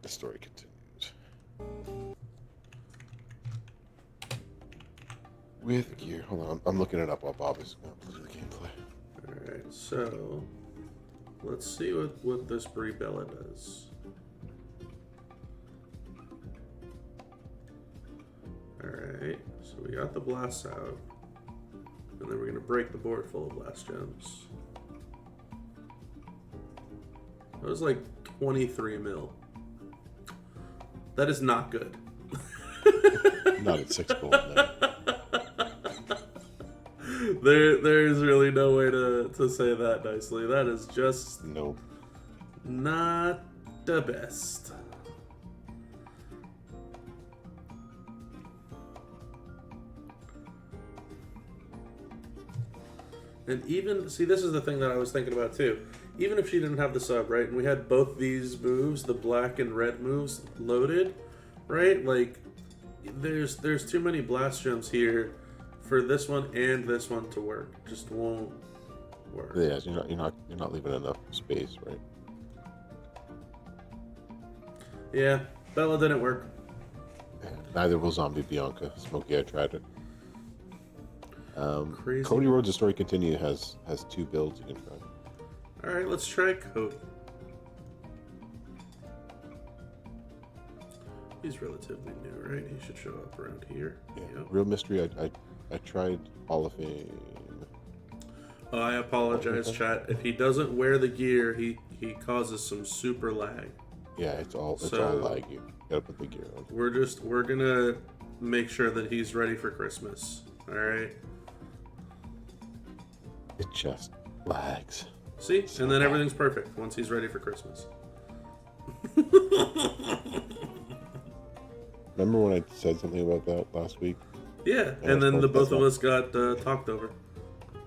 The story continues. With gear. Hold on, I'm looking it up while Bob is going through the gameplay. Alright, so let's see what this Bree Bella does. Alright, so we got the blasts out. And then we're going to break the board full of blast gems. That was like 23 mil. That is not good. Not at 6 gold. No. There's really no way to say that nicely. That is just not the best. And even, see, this is the thing that I was thinking about too. Even if she didn't have the sub, right, and we had both these moves, the black and red moves, loaded, right? Like, there's too many blast gems here for this one and this one to work. It just won't work. Yeah, you're not leaving enough space, right? Yeah, Bella didn't work. Yeah, neither will Zombie Bianca. Smokey, I tried it. Crazy. Cody Rhodes' The Story Continue has 2 builds you can try. All right, let's try Cody. He's relatively new, right? He should show up around here. Yeah. Yep. Real Mystery, I tried Hall of Fame. Oh, I apologize, chat. If he doesn't wear the gear, he causes some super lag. Yeah, it's all So- laggy. You gotta put the gear on. We're gonna make sure that he's ready for Christmas. All right. It just lags. See, and then everything's perfect once he's ready for Christmas. Remember when I said something about that last week? Yeah, Yeah, and then the that's both of not- us got talked over.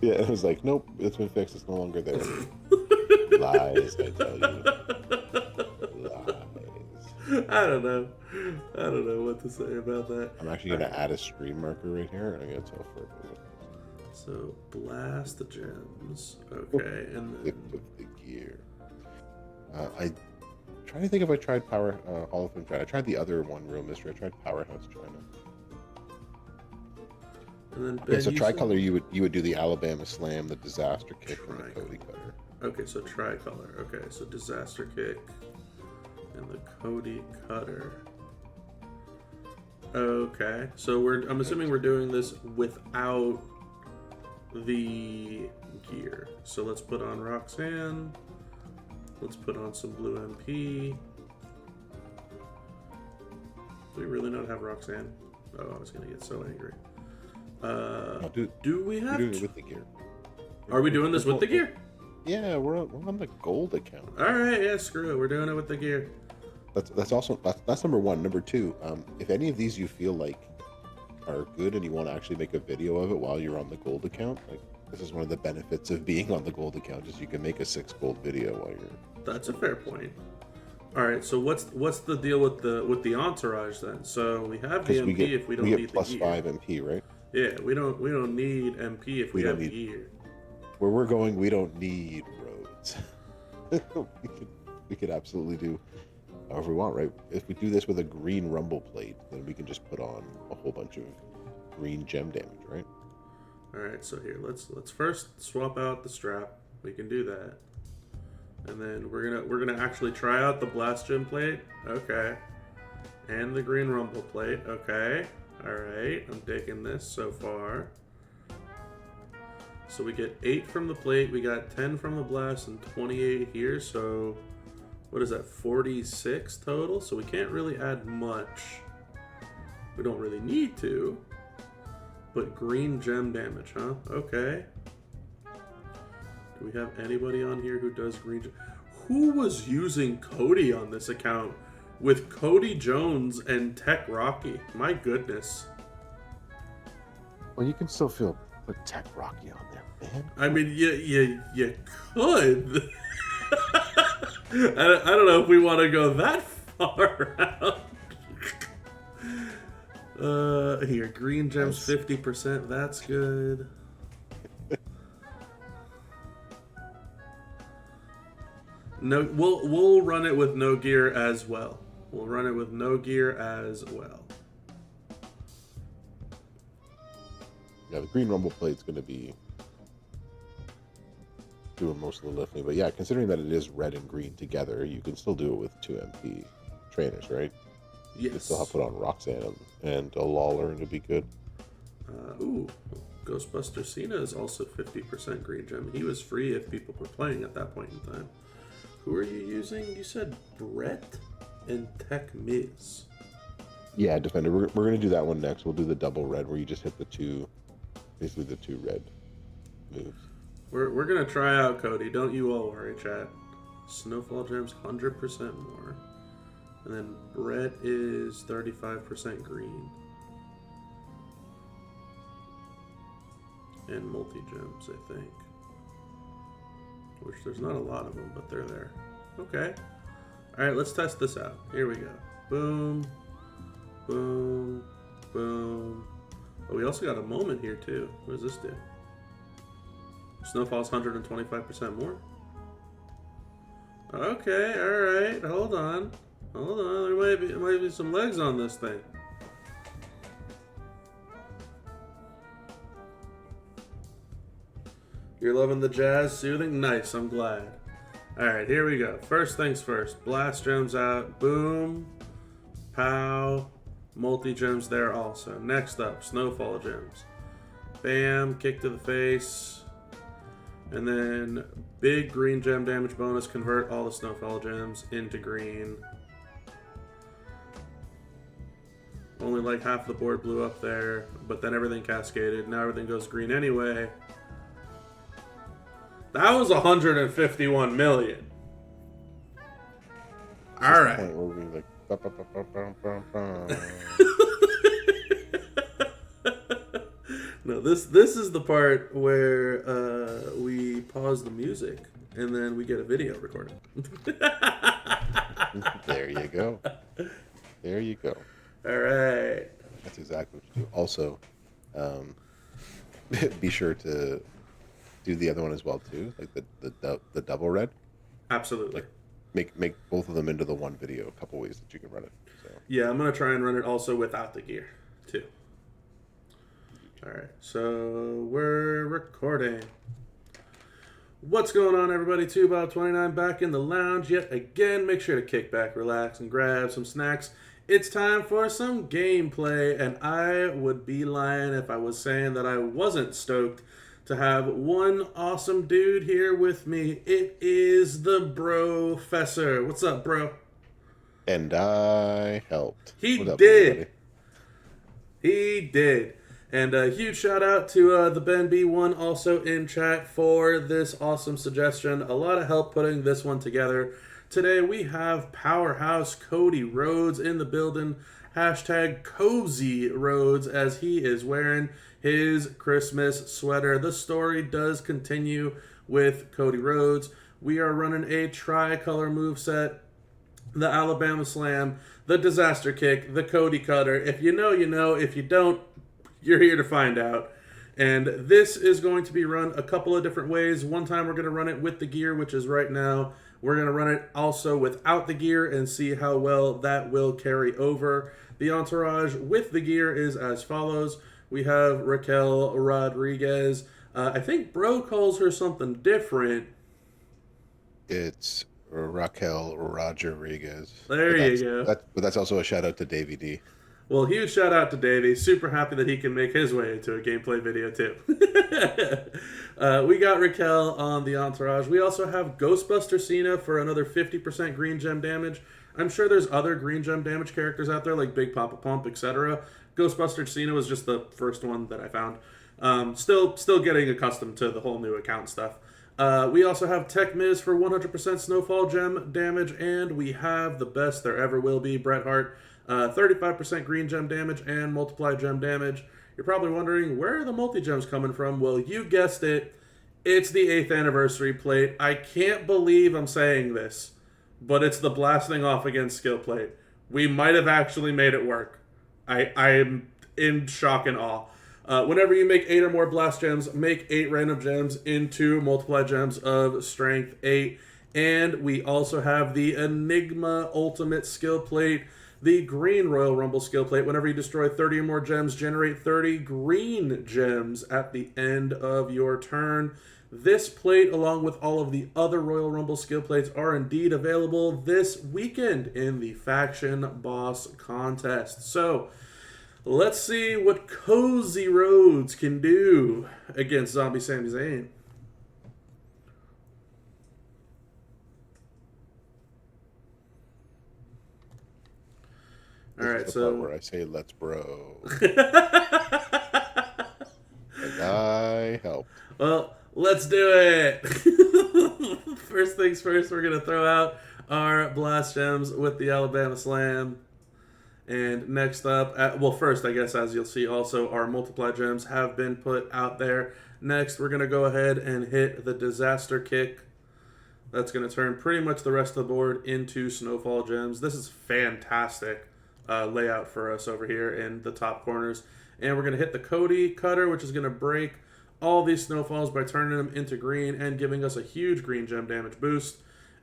Yeah, it was like, nope, it's been fixed. It's no longer there. Lies, I tell you. Lies. I don't know what to say about that. I'm actually gonna add a stream marker right here, and I'm gonna tell for everyone. So blast the gems. Okay, and Tip then of the gear. I trying to think if I tried Power Hall of Fame China. I tried the other one, Real Mystery. I tried Powerhouse China. and then Yeah, Ben, so you tricolor, you would do the Alabama Slam, the Disaster Kick, and the Tricolor. Cody Cutter. Okay, so tricolor. Okay, so disaster kick and the Cody cutter. Okay, so I'm assuming we're doing this without the gear. So let's put on Roxanne. Let's put on some blue MP. Do we really not have Roxanne? Oh, I was gonna get so angry. No, dude, Do we we're have? doing it with the gear. Are we doing this with the gear? Yeah, we're on the gold account. All right, yeah, screw it. We're doing it with the gear. That's also that's number one. Number two, if any of these you feel like are good and you want to actually make a video of it while you're on the gold account, like this is one of the benefits of being on the gold account is you can make a 6 gold video while you're. That's a fair point. All right, so what's the deal with the entourage then? So we have the MP if we don't get need plus the gear. 5 MP, right? Yeah, we don't need MP if we don't have need- gear. Where we're going, we don't need roads. we could absolutely do however we want, right? If we do this with a green rumble plate, then we can just put on a whole bunch of green gem damage, right? All right, so here let's first swap out the strap. We can do that, and then we're gonna actually try out the blast gem plate. Okay, and the green rumble plate. Okay, all right, I'm digging this so far. So we get 8 from the plate, we got 10 from the blast, and 28 here. So what is that? 46 total. So we can't really add much. We don't really need to. But green gem damage, huh? Okay. Do we have anybody on here who does green gem? Who was using Cody on this account with Cody Jones and Tech Rocky? My goodness. Well, you can still put Tech Rocky on there, man. I mean, you could. I don't know if we want to go that far out. Here, green gems 50%. That's good. No, we'll run it with no gear as well. We'll run it with no gear as well. Yeah, the green rumble plate's going to be doing most of the lifting. But yeah, considering that it is red and green together, you can still do it with 2 MP trainers, right? You can Yes. still have put on Roxanne and a Lawler and it'd be good. Ooh, Ghostbuster Cena is also 50% green gem. He was free if people were playing at that point in time. Who are you using? You said Brett and Tech Miz. Yeah, Defender. We're going to do that one next. We'll do the double red where you just hit the 2, basically the 2 red moves. We're gonna try out Cody. Don't you all worry, chat. Snowfall gems 100% more, and then Brett is 35% green, and multi gems I think. Which there's not a lot of them, but they're there. Okay. All right, let's test this out. Here we go. Boom, boom, boom. Oh, we also got a moment here too. What does this do? Snowfall's 125% more. Okay, alright, hold on. There might be some legs on this thing. You're loving the jazz soothing? Nice, I'm glad. Alright, here we go. First things first. Blast gems out. Boom. Pow. Multi-gems there also. Next up, Snowfall gems. Bam, kick to the face. And then big green gem damage bonus, convert all the snowfall gems into green. Only like half the board blew up there, but then everything cascaded. Now everything goes green anyway. That was 151 million. All right. Point where we like, bum, bum, bum, bum, bum, bum. No, this is the part where we pause the music and then we get a video recorded. There you go. There you go. All right. That's exactly what you do. Also, be sure to do the other one as well too, like the double red. Absolutely. Like make both of them into the one video. A couple ways that you can run it. So. Yeah, I'm gonna try and run it also without the gear too. All right, so we're recording. What's going on, everybody? 2Bob29 back in the lounge yet again. Make sure to kick back, relax, and grab some snacks. It's time for some gameplay, and I would be lying if I was saying that I wasn't stoked to have one awesome dude here with me. It is the Brofessor. What's up, bro? And I helped. He What up, did. everybody? He did. And a huge shout out to the Ben B1 also in chat for this awesome suggestion. A lot of help putting this one together. Today we have Powerhouse Cody Rhodes in the building. Hashtag Cozy Rhodes as he is wearing his Christmas sweater. The story does continue with Cody Rhodes. We are running a tricolor moveset. The Alabama Slam, the Disaster Kick, the Cody Cutter. If you know, you know. If you don't, you're here to find out. And this is going to be run a couple of different ways. One time we're going to run it with the gear, which is right now. We're going to run it also without the gear and see how well that will carry over. The entourage with the gear is as follows. We have Raquel Rodriguez. I think Bro calls her something different. It's Raquel Rodriguez. There you go. But that's also a shout out to Davey D. Well, huge shout out to Davey. Super happy that he can make his way into a gameplay video too. We got Raquel on the entourage. We also have Ghostbuster Cena for another 50% green gem damage. I'm sure there's other green gem damage characters out there like Big Papa Pump, etc. Ghostbuster Cena was just the first one that I found. Still getting accustomed to the whole new account stuff. We also have Tech Miz for 100% Snowfall Gem damage, and we have the best there ever will be, Bret Hart, 35% Green Gem damage and Multiply Gem damage. You're probably wondering, where are the multi-gems coming from? Well, you guessed it. It's the 8th anniversary plate. I can't believe I'm saying this, but it's the blasting off against skill plate. We might have actually made it work. I am in shock and awe. Whenever you make 8 or more blast gems, make 8 random gems into multiply gems of strength 8. And we also have the Enigma Ultimate Skill Plate, the Green Royal Rumble Skill Plate. Whenever you destroy 30 or more gems, generate 30 green gems at the end of your turn. This plate, along with all of the other Royal Rumble skill plates, are indeed available this weekend in the Faction Boss Contest. So, let's see what Cozy Rhodes can do against Zombie Sami Zayn. All right, so part where I say "Let's bro," and I helped. Well, let's do it. First things first, we're gonna throw out our blast gems with the Alabama Slam. And next up, well, first, I guess, as you'll see, also, our multiply gems have been put out there. Next, we're going to go ahead and hit the Disaster Kick. That's going to turn pretty much the rest of the board into Snowfall gems. This is fantastic layout for us over here in the top corners. And we're going to hit the Cody Cutter, which is going to break all these Snowfalls by turning them into green and giving us a huge green gem damage boost.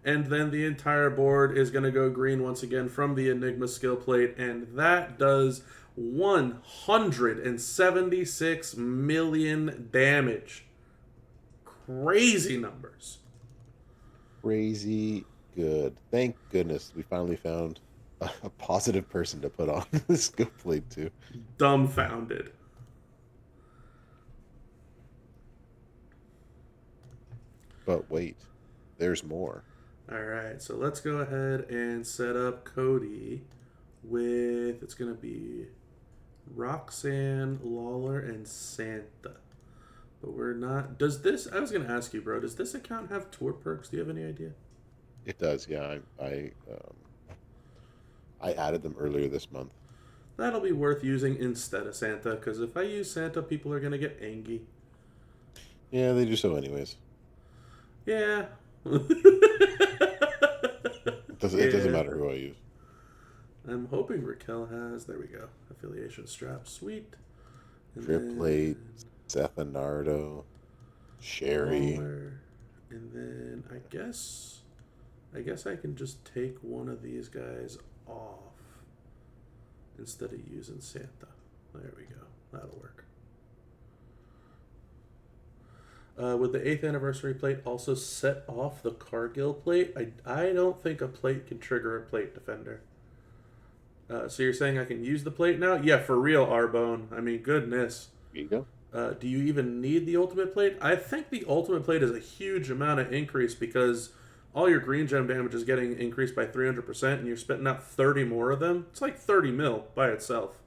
And then the entire board is going to go green once again from the Enigma skill plate. And that does 176 million damage. Crazy numbers. Crazy good. Thank goodness we finally found a positive person to put on the skill plate too. Dumbfounded. But wait, there's more. All right, so let's go ahead and set up Cody with, it's going to be Roxanne, Lawler, and Santa. But we're not. Does this? I was going to ask you, bro. Does this account have tour perks? Do you have any idea? It does, yeah. I added them earlier this month. That'll be worth using instead of Santa, because if I use Santa, people are going to get angry. Yeah, they do so anyways. Yeah. It doesn't matter who I use. I'm hoping Raquel has. There we go. Affiliation strap. Sweet. And Triplate, Seth and Nardo, Sherry. Lawler. And then I guess I can just take one of these guys off instead of using Santa. There we go. That'll work. Would the 8th anniversary plate also set off the Cargill plate? I don't think a plate can trigger a plate defender. So you're saying I can use the plate now? Yeah, for real, Arbone. I mean, goodness. There you go. Do you even need the ultimate plate? I think the ultimate plate is a huge amount of increase because all your green gem damage is getting increased by 300%, and you're spitting out 30 more of them. It's like 30 mil by itself.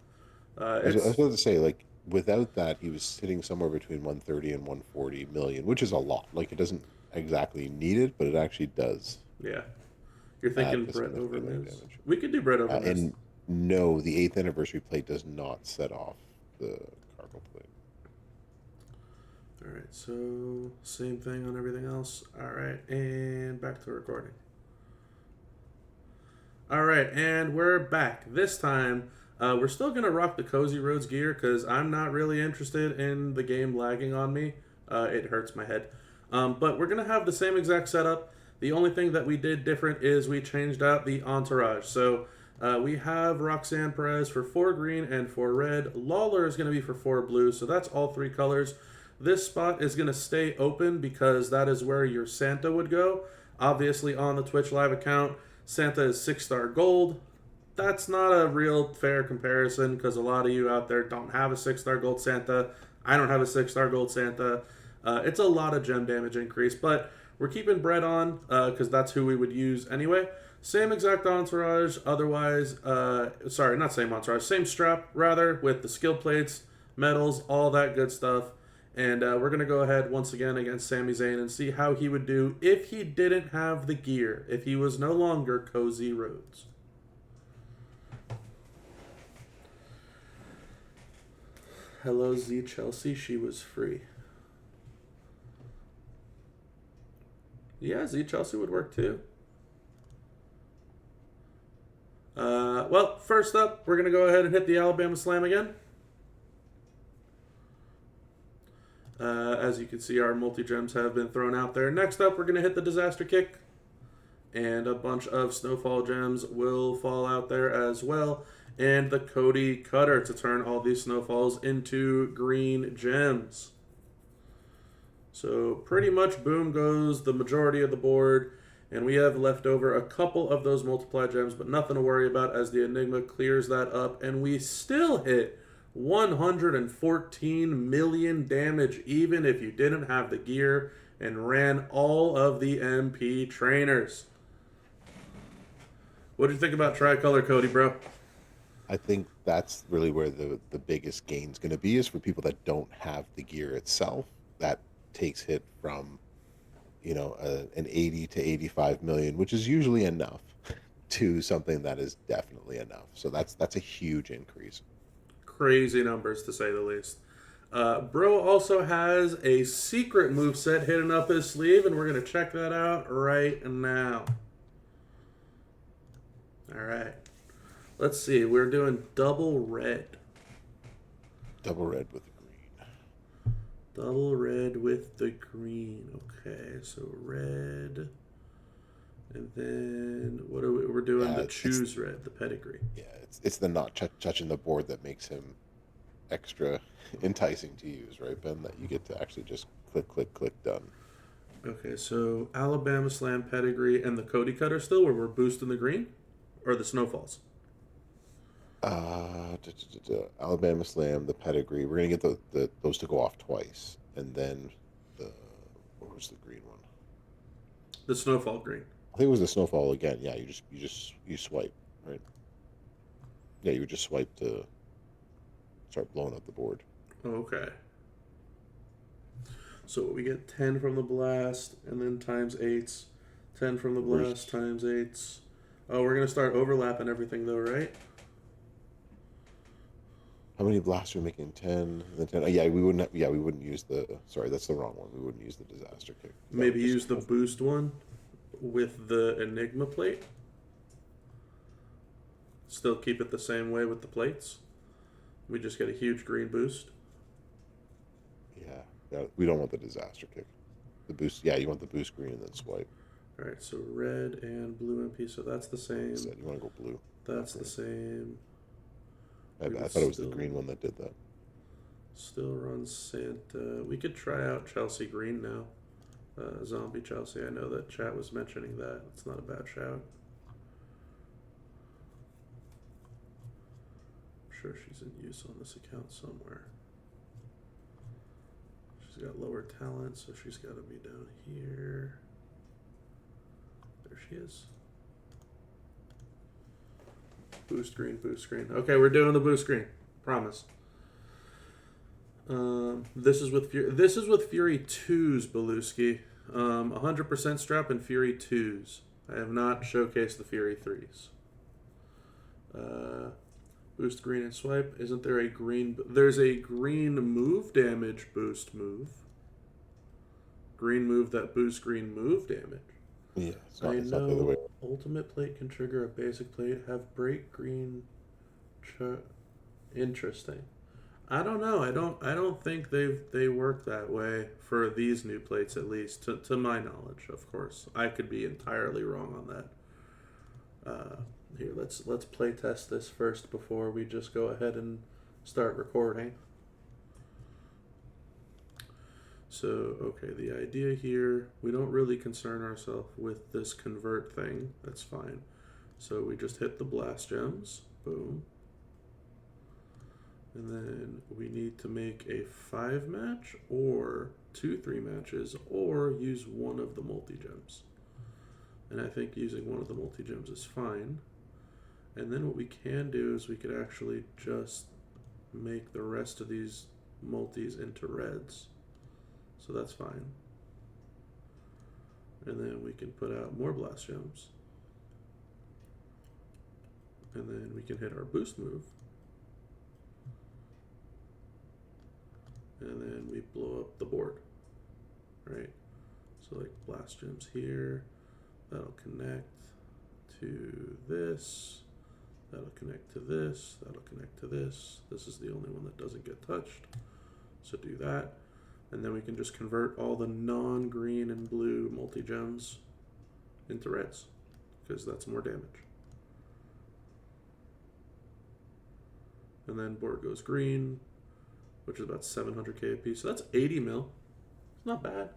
I was about to say, like, without that, he was sitting somewhere between 130 and 140 million, which is a lot. Like, it doesn't exactly need it, but it actually does. Yeah. You're thinking Brett over significant Miz? damage. We could do Brett over Miz. And no, the 8th anniversary plate does not set off the cargo plate. All right, so same thing on everything else. All right, and back to recording. All right, and we're back. This time, we're still going to rock the Cozy Roads gear because I'm not really interested in the game lagging on me. It hurts my head. But we're going to have the same exact setup. The only thing that we did different is we changed out the entourage. So we have Roxanne Perez for 4 green and 4 red. Lawler is going to be for 4 blue, so that's all 3 colors. This spot is going to stay open because that is where your Santa would go. Obviously, on the Twitch Live account, Santa is 6-star gold. That's not a real fair comparison because a lot of you out there don't have a 6-star gold Santa. I don't have a 6-star gold Santa. It's a lot of gem damage increase, but we're keeping Brett on because that's who we would use anyway. Same exact entourage, otherwise, sorry, not same entourage, same strap, rather, with the skill plates, medals, all that good stuff. And we're going to go ahead once again against Sami Zayn and see how he would do if he didn't have the gear, if he was no longer Cozy Roads. Hello, Z Chelsea, she was free. Yeah, Z Chelsea would work too. Well, first up, we're going to go ahead and hit the Alabama Slam again. As you can see, our multi-gems have been thrown out there. Next up, we're going to hit the Disaster Kick. And a bunch of Snowfall gems will fall out there as well. And the Cody Cutter to turn all these Snowfalls into green gems. So pretty much boom goes the majority of the board. And we have left over a couple of those multiply gems, but nothing to worry about as the Enigma clears that up. And we still hit 114 million damage, even if you didn't have the gear and ran all of the MP trainers. What do you think about Tricolor, Cody, bro? I think that's really where the biggest gain's going to be is for people that don't have the gear itself. That takes hit from, an 80 to 85 million, which is usually enough, to something that is definitely enough. So that's a huge increase. Crazy numbers, to say the least. Bro also has a secret moveset hidden up his sleeve, and we're going to check that out right now. All right. Let's see. We're doing double red. Double red with the green. Double red with the green. Okay, so red. And then what are we're doing? The choose red, the pedigree. Yeah, it's the not touching the board that makes him extra enticing to use, right, Ben? That you get to actually just click, click, click, done. Okay, so Alabama Slam pedigree and the Cody Cutter still, where we're boosting the green, or the Snowfalls. Alabama Slam, the pedigree. We're gonna get those to go off twice, and then what was the green one? The snowfall green. I think it was the snowfall again. Yeah, you swipe, right? Yeah, you would just swipe to start blowing up the board. Okay. So we get 10 from the blast, and then times 8s. 10 from the blast, times 8s. Oh, we're going to start overlapping everything, though, right? How many blasts are we making? 10, and then 10. Yeah, we wouldn't. Yeah, we wouldn't use the. Sorry, that's the wrong one. We wouldn't use the disaster kick. Maybe use the boost one with the Enigma plate. Still keep it the same way with the plates. We just get a huge green boost. Yeah, we don't want the disaster kick. The boost. Yeah, you want the boost green and then swipe. All right, so red and blue MP. So that's the same. You want to go blue. That's the same. I thought it was the green one that did that. Still runs Santa. We could try out Chelsea Green now. Zombie Chelsea. I know that chat was mentioning that. It's not a bad shout. I'm sure she's in use on this account somewhere. She's got lower talent, so she's got to be down here. There she is. Boost green, boost green. Okay, we're doing the boost green. Promise. This is with Fury 2s, Beluski. 100% strap and Fury 2s. I have not showcased the Fury 3s. Boost green and swipe. Isn't there a green... There's a green move damage boost move. Green move that boosts green move damage. Yeah, it's not the other know way. ultimate plate can trigger a basic plate. Have break green. Interesting. I don't know. I don't think they work that way for these new plates, at least to my knowledge. Of course, I could be entirely wrong on that. Here, let's play test this first before we just go ahead and start recording. So, okay, the idea here, we don't really concern ourselves with this convert thing. That's fine. So we just hit the blast gems. Boom. And then we need to make a 5-match or 2-3 matches or use one of the multi-gems. And I think using one of the multi-gems is fine. And then what we can do is we could actually just make the rest of these multis into reds. So that's fine. And then we can put out more blast gems. And then we can hit our boost move. And then we blow up the board. Right? So like blast gems here. That'll connect to this. That'll connect to this. That'll connect to this. This is the only one that doesn't get touched. So do that. And then we can just convert all the non-green and blue multi-gems into reds, because that's more damage. And then board goes green, which is about 700k a piece. So that's 80 mil. It's not bad.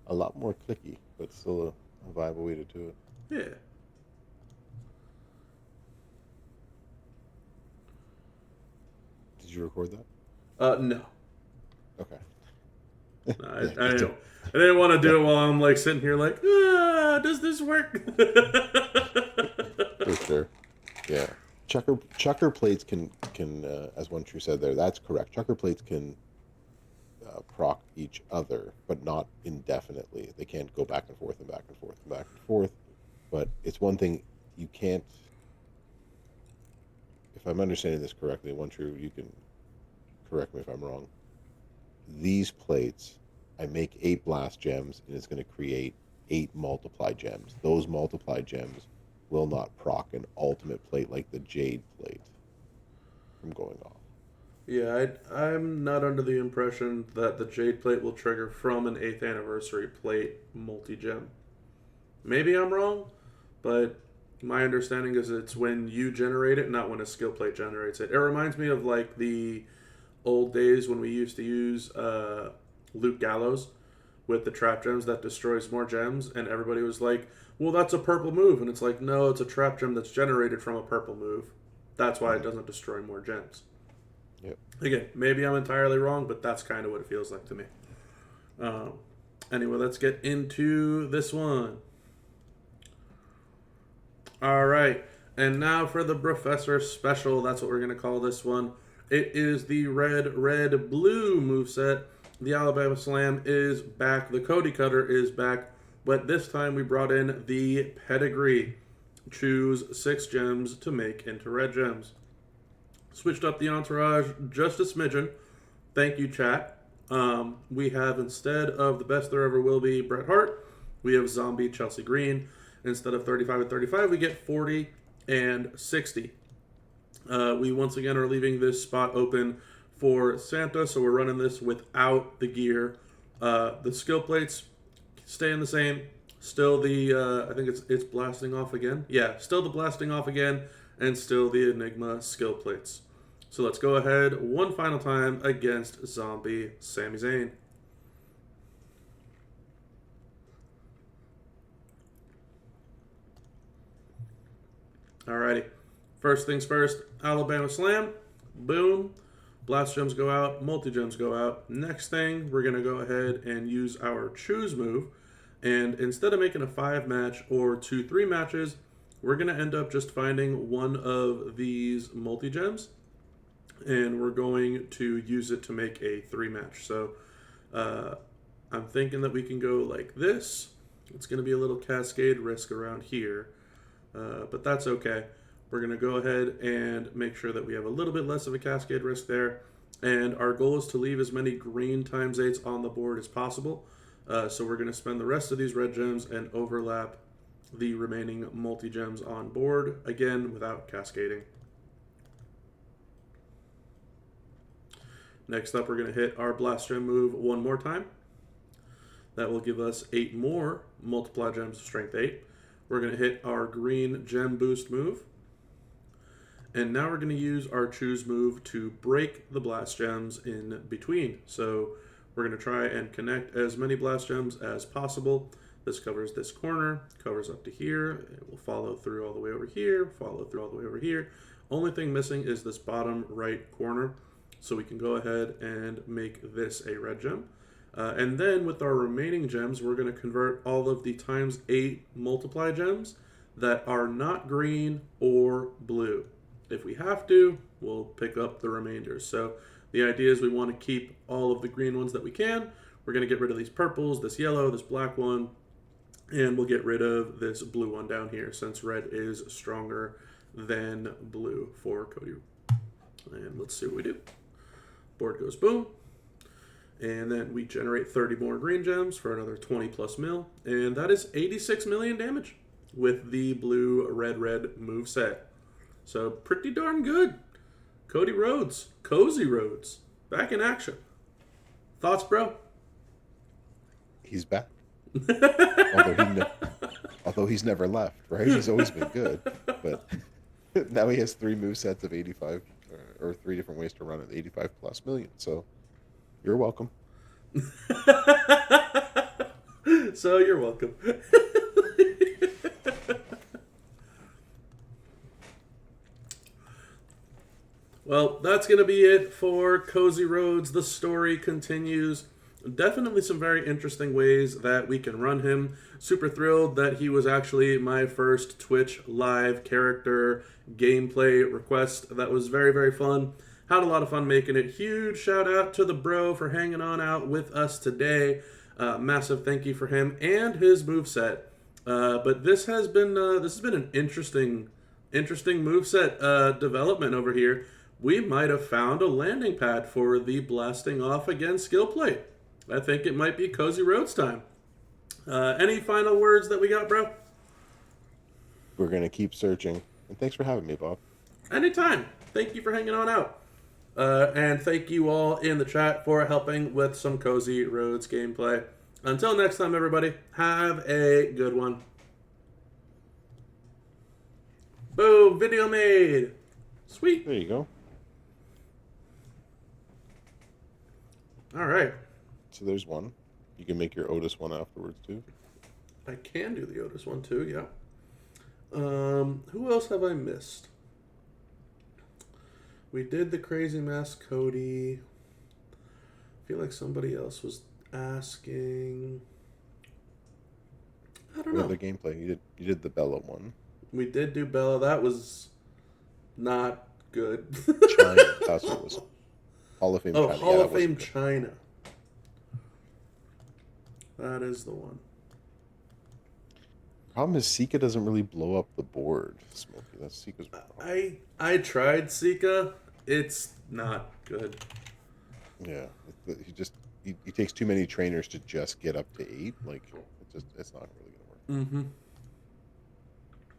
A lot more clicky, but still a viable way to do it. Yeah. Did you record that? No. Okay. I didn't want to do it while I'm like sitting here like, does this work? For sure. Yeah. Chucker plates can as One True said there, that's correct. Chucker plates can proc each other, but not indefinitely. They can't go back and forth and back and forth and back and forth. But it's one thing you can't. If I'm understanding this correctly, One True, you can correct me if I'm wrong. These plates, I make 8 blast gems, and it's going to create 8 multiply gems. Those multiply gems will not proc an ultimate plate like the Jade plate from going off. Yeah, I'm not under the impression that the Jade plate will trigger from an 8th anniversary plate multi-gem. Maybe I'm wrong, but my understanding is it's when you generate it, not when a skill plate generates it. It reminds me of like the old days when we used to use Luke Gallows with the trap gems that destroys more gems, and everybody was like, well, that's a purple move. And it's like, no, it's a trap gem that's generated from a purple move. That's why it doesn't destroy more gems. Yep. Again, maybe I'm entirely wrong, but that's kind of what it feels like to me. Anyway, let's get into this one. All right. And now for the Professor Special. That's what we're going to call this one. It is the red, red, blue moveset. The Alabama Slam is back. The Cody Cutter is back. But this time we brought in the Pedigree. Choose 6 gems to make into red gems. Switched up the entourage just a smidgen. Thank you, chat. We have, instead of the best there ever will be, Bret Hart, we have Zombie Chelsea Green. Instead of 35 and 35, we get 40 and 60. We once again are leaving this spot open for Santa, so we're running this without the gear. The skill plates staying the same. Still the, I think it's blasting off again. Yeah, still the blasting off again, and still the Enigma skill plates. So let's go ahead one final time against Zombie Sami Zayn. Alrighty. First things first, Alabama Slam. Boom. Blast gems go out. Multi-gems go out. Next thing, we're going to go ahead and use our choose move. And instead of making a 5-match or 2-3 matches, we're going to end up just finding one of these multi-gems. And we're going to use it to make a 3-match. So I'm thinking that we can go like this. It's going to be a little cascade risk around here. But that's okay. We're going to go ahead and make sure that we have a little bit less of a cascade risk there. And our goal is to leave as many green ×8s on the board as possible. So we're going to spend the rest of these red gems and overlap the remaining multi-gems on board, again, without cascading. Next up, we're going to hit our blast gem move one more time. That will give us 8 more multiply gems of strength 8. We're going to hit our green gem boost move. And now we're going to use our choose move to break the blast gems in between. So we're going to try and connect as many blast gems as possible. This covers this corner, covers up to here. It will follow through all the way over here, follow through all the way over here. Only thing missing is this bottom right corner. So we can go ahead and make this a red gem. And then with our remaining gems, we're going to convert all of the ×8 multiply gems that are not green or blue. If we have to, we'll pick up the remainder. So the idea is we want to keep all of the green ones that we can. We're going to get rid of these purples, this yellow, this black one, and we'll get rid of this blue one down here since red is stronger than blue for Cody. And let's see what we do. Board goes boom. And then we generate 30 more green gems for another 20 plus mil. And that is 86 million damage with the blue red move set. So pretty darn good. Cody Rhodes, Cozy Rhodes, back in action. Thoughts, bro? He's back. Although he's never left, right? He's always been good. But now he has 3 movesets of 85, or 3 different ways to run it, 85 plus million. So you're welcome. So you're welcome. Well, that's going to be it for Cozy Rhodes. The story continues. Definitely some very interesting ways that we can run him. Super thrilled that he was actually my first Twitch live character gameplay request. That was very, very fun. Had a lot of fun making it. Huge shout out to the bro for hanging on out with us today. Massive thank you for him and his moveset. But this has been an interesting moveset development over here. We might have found a landing pad for the blasting off again skill plate. I think it might be Cozy Rhodes time. Any final words that we got, bro? We're going to keep searching. And thanks for having me, Bob. Anytime. Thank you for hanging on out. And thank you all in the chat for helping with some Cozy Rhodes gameplay. Until next time, everybody, have a good one. Boom, video made. Sweet. There you go. All right. So there's one. You can make your Otis one afterwards, too. I can do the Otis one, too, yeah. Who else have I missed? We did the Crazy Mask Cody. I feel like somebody else was asking. I don't What know. other gameplay? You did the Bella one. We did do Bella. That was not good. China. That's what it was. Hall of Fame Oh, China. Yeah, Hall that of Fame wasn't good. China. That is the one. Problem is, Sika doesn't really blow up the board, Smokey. That's Sika's problem. I tried Sika. It's not good. Yeah, he takes too many trainers to just get up to 8. Like it's not really gonna work. Mm-hmm.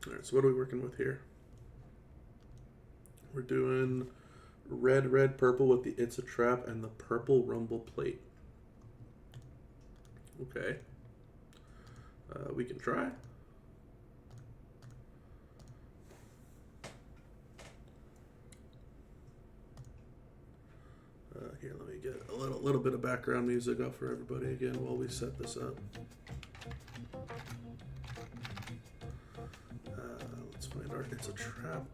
All right, so what are we working with here? We're doing red, red, purple with the It's a Trap and the purple rumble plate. Okay. We can try. Here, let me get a little bit of background music up for everybody again while we set this up. Let's find our It's a Trap.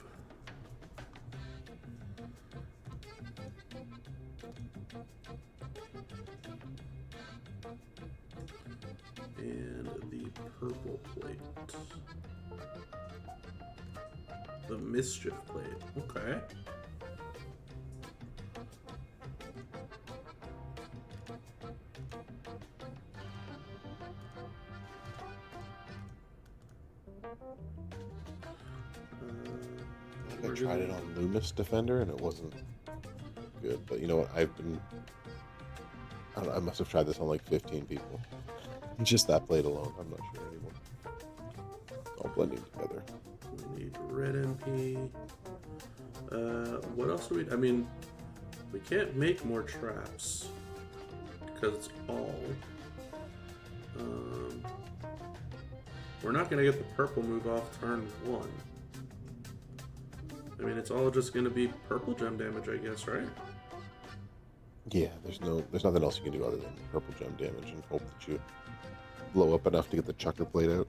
And the purple plate. The mischief plate. Okay. I tried it on Loomis Defender and it wasn't good. But you know what? I don't know, I must have tried this on like 15 people. Just that plate alone. I'm not sure anymore. All blending together. We need red MP. What else do we? I mean, we can't make more traps because it's all. We're not gonna get the purple move off turn 1. I mean, it's all just gonna be purple gem damage, I guess, right? Yeah, there's nothing else you can do other than purple gem damage and hope that you blow up enough to get the chucker plate out.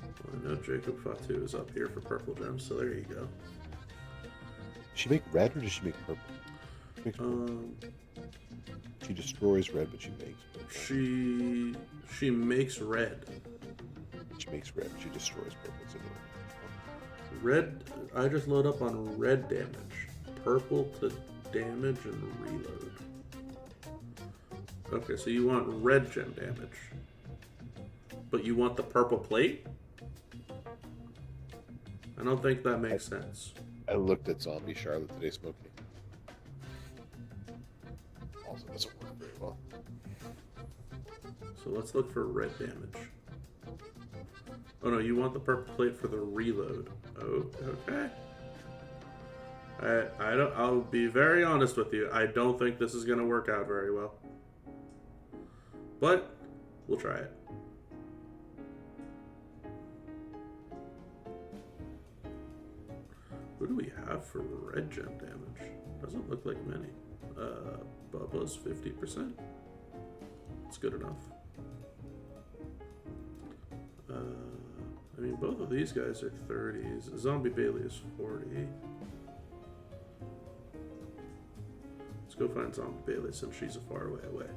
Well, I know Jacob Fatu is up here for purple gems, so there you go. Does she make red or does she make purple? She makes purple. She destroys red, but she makes purple. She makes red. She makes red. She destroys purple. So Red. I just load up on red damage. Purple to damage and reload. Okay, so you want red gem damage, but you want the purple plate? I don't think that makes sense. I looked at Zombie Charlotte today, Smokey. Also doesn't work very well. So let's look for red damage. Oh no, you want the purple plate for the reload. Oh, okay. I'll be very honest with you. I don't think this is gonna work out very well. But we'll try it. Who do we have for red gem damage? Doesn't look like many. Bubba's 50%. It's good enough. I mean, both of these guys are 30s. Zombie Bailey is 40. Let's go find Zombie Bailey since she's a far way away.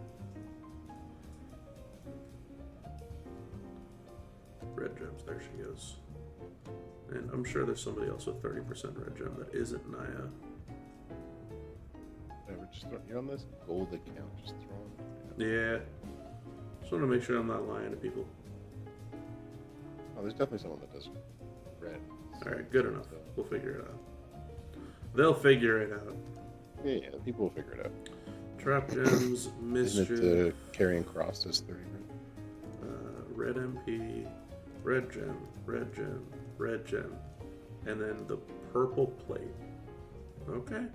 Red gems, there she goes. And I'm sure there's somebody else with 30% red gem that isn't Naya. You're on this gold account, just throwing. Yeah. Just want to make sure I'm not lying to people. Oh, there's definitely someone that does red. Alright, good enough. We'll figure it out. They'll figure it out. Yeah, people will figure it out. Trap gems, mischief. Isn't it carrying cross as 30 Red MP, red gem, red gem, red gem, and then the purple plate. Okay.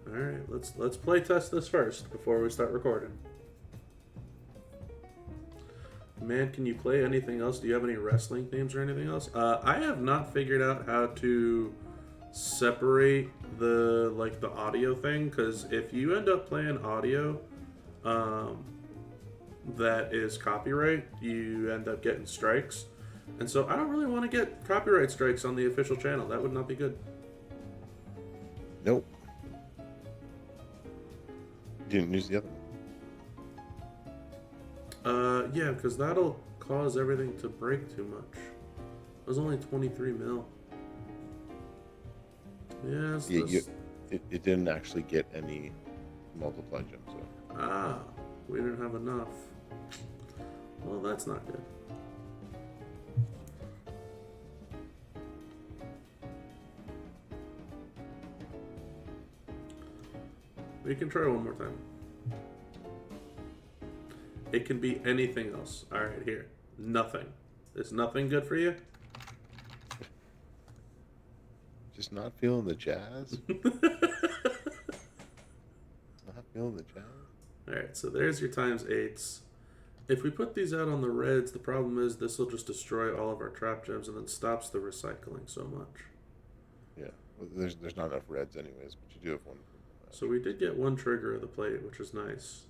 All right, let's play test this first before we start recording. Man, can you play anything else? Do you have any wrestling themes or anything else? I have not figured out how to separate the audio thing, because if you end up playing audio that is copyright, you end up getting strikes. And so I don't really want to get copyright strikes on the official channel. That would not be good. Nope. Didn't use the other one. Yeah, because that'll cause everything to break too much. It was only 23 mil. Yes, Yeah, it didn't actually get any multiply gems. So. Ah, we didn't have enough. Well, that's not good. We can try one more time. It can be anything else. Alright, here. Nothing. Is nothing good for you? Just not feeling the jazz. Not feeling the jazz. Alright, so there's your times 8s. If we put these out on the reds, the problem is this will just destroy all of our trap gems and then stops the recycling so much. Yeah, well, there's not enough reds anyways, but you do have one. So we did get one trigger of the plate, which is nice.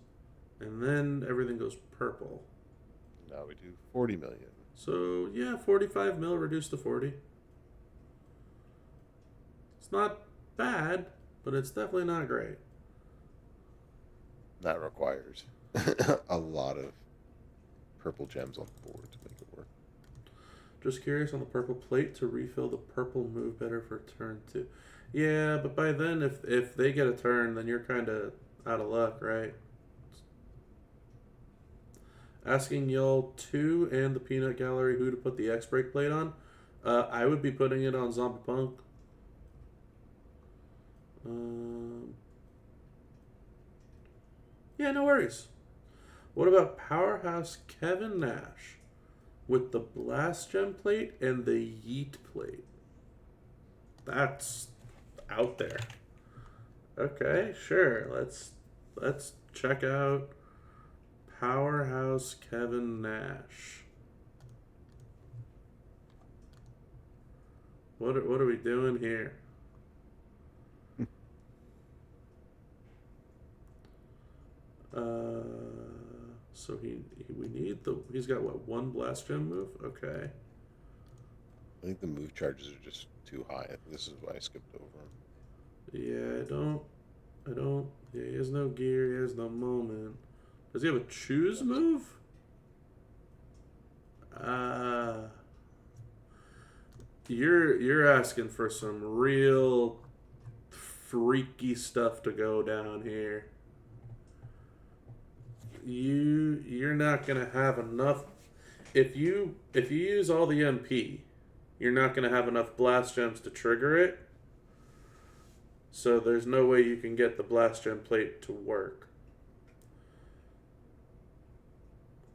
And then everything goes purple. Now we do 40 million. So yeah, 45 mil reduced to 40. It's not bad, but it's definitely not great. That requires a lot of purple gems on the board to make it work. Just curious on the purple plate to refill the purple move better for turn 2. Yeah, but by then, if they get a turn, then you're kind of out of luck, right? Asking y'all 2 and the Peanut Gallery who to put the X-Break plate on. I would be putting it on Zombie Punk. Yeah, no worries. What about Powerhouse Kevin Nash with the Blast Gem plate and the Yeet plate? That's out there. Okay, sure. Let's check out Powerhouse Kevin Nash. What are we doing here? So he's got what, one Blast Gem move? Okay. I think the move charges are just too high. I think this is why I skipped over him. Yeah, I don't. Yeah, he has no gear. He has no moment. Does he have a choose move? You're asking for some real freaky stuff to go down here. You're not gonna have enough. If you use all the MP, you're not gonna have enough blast gems to trigger it. So there's no way you can get the blast gem plate to work.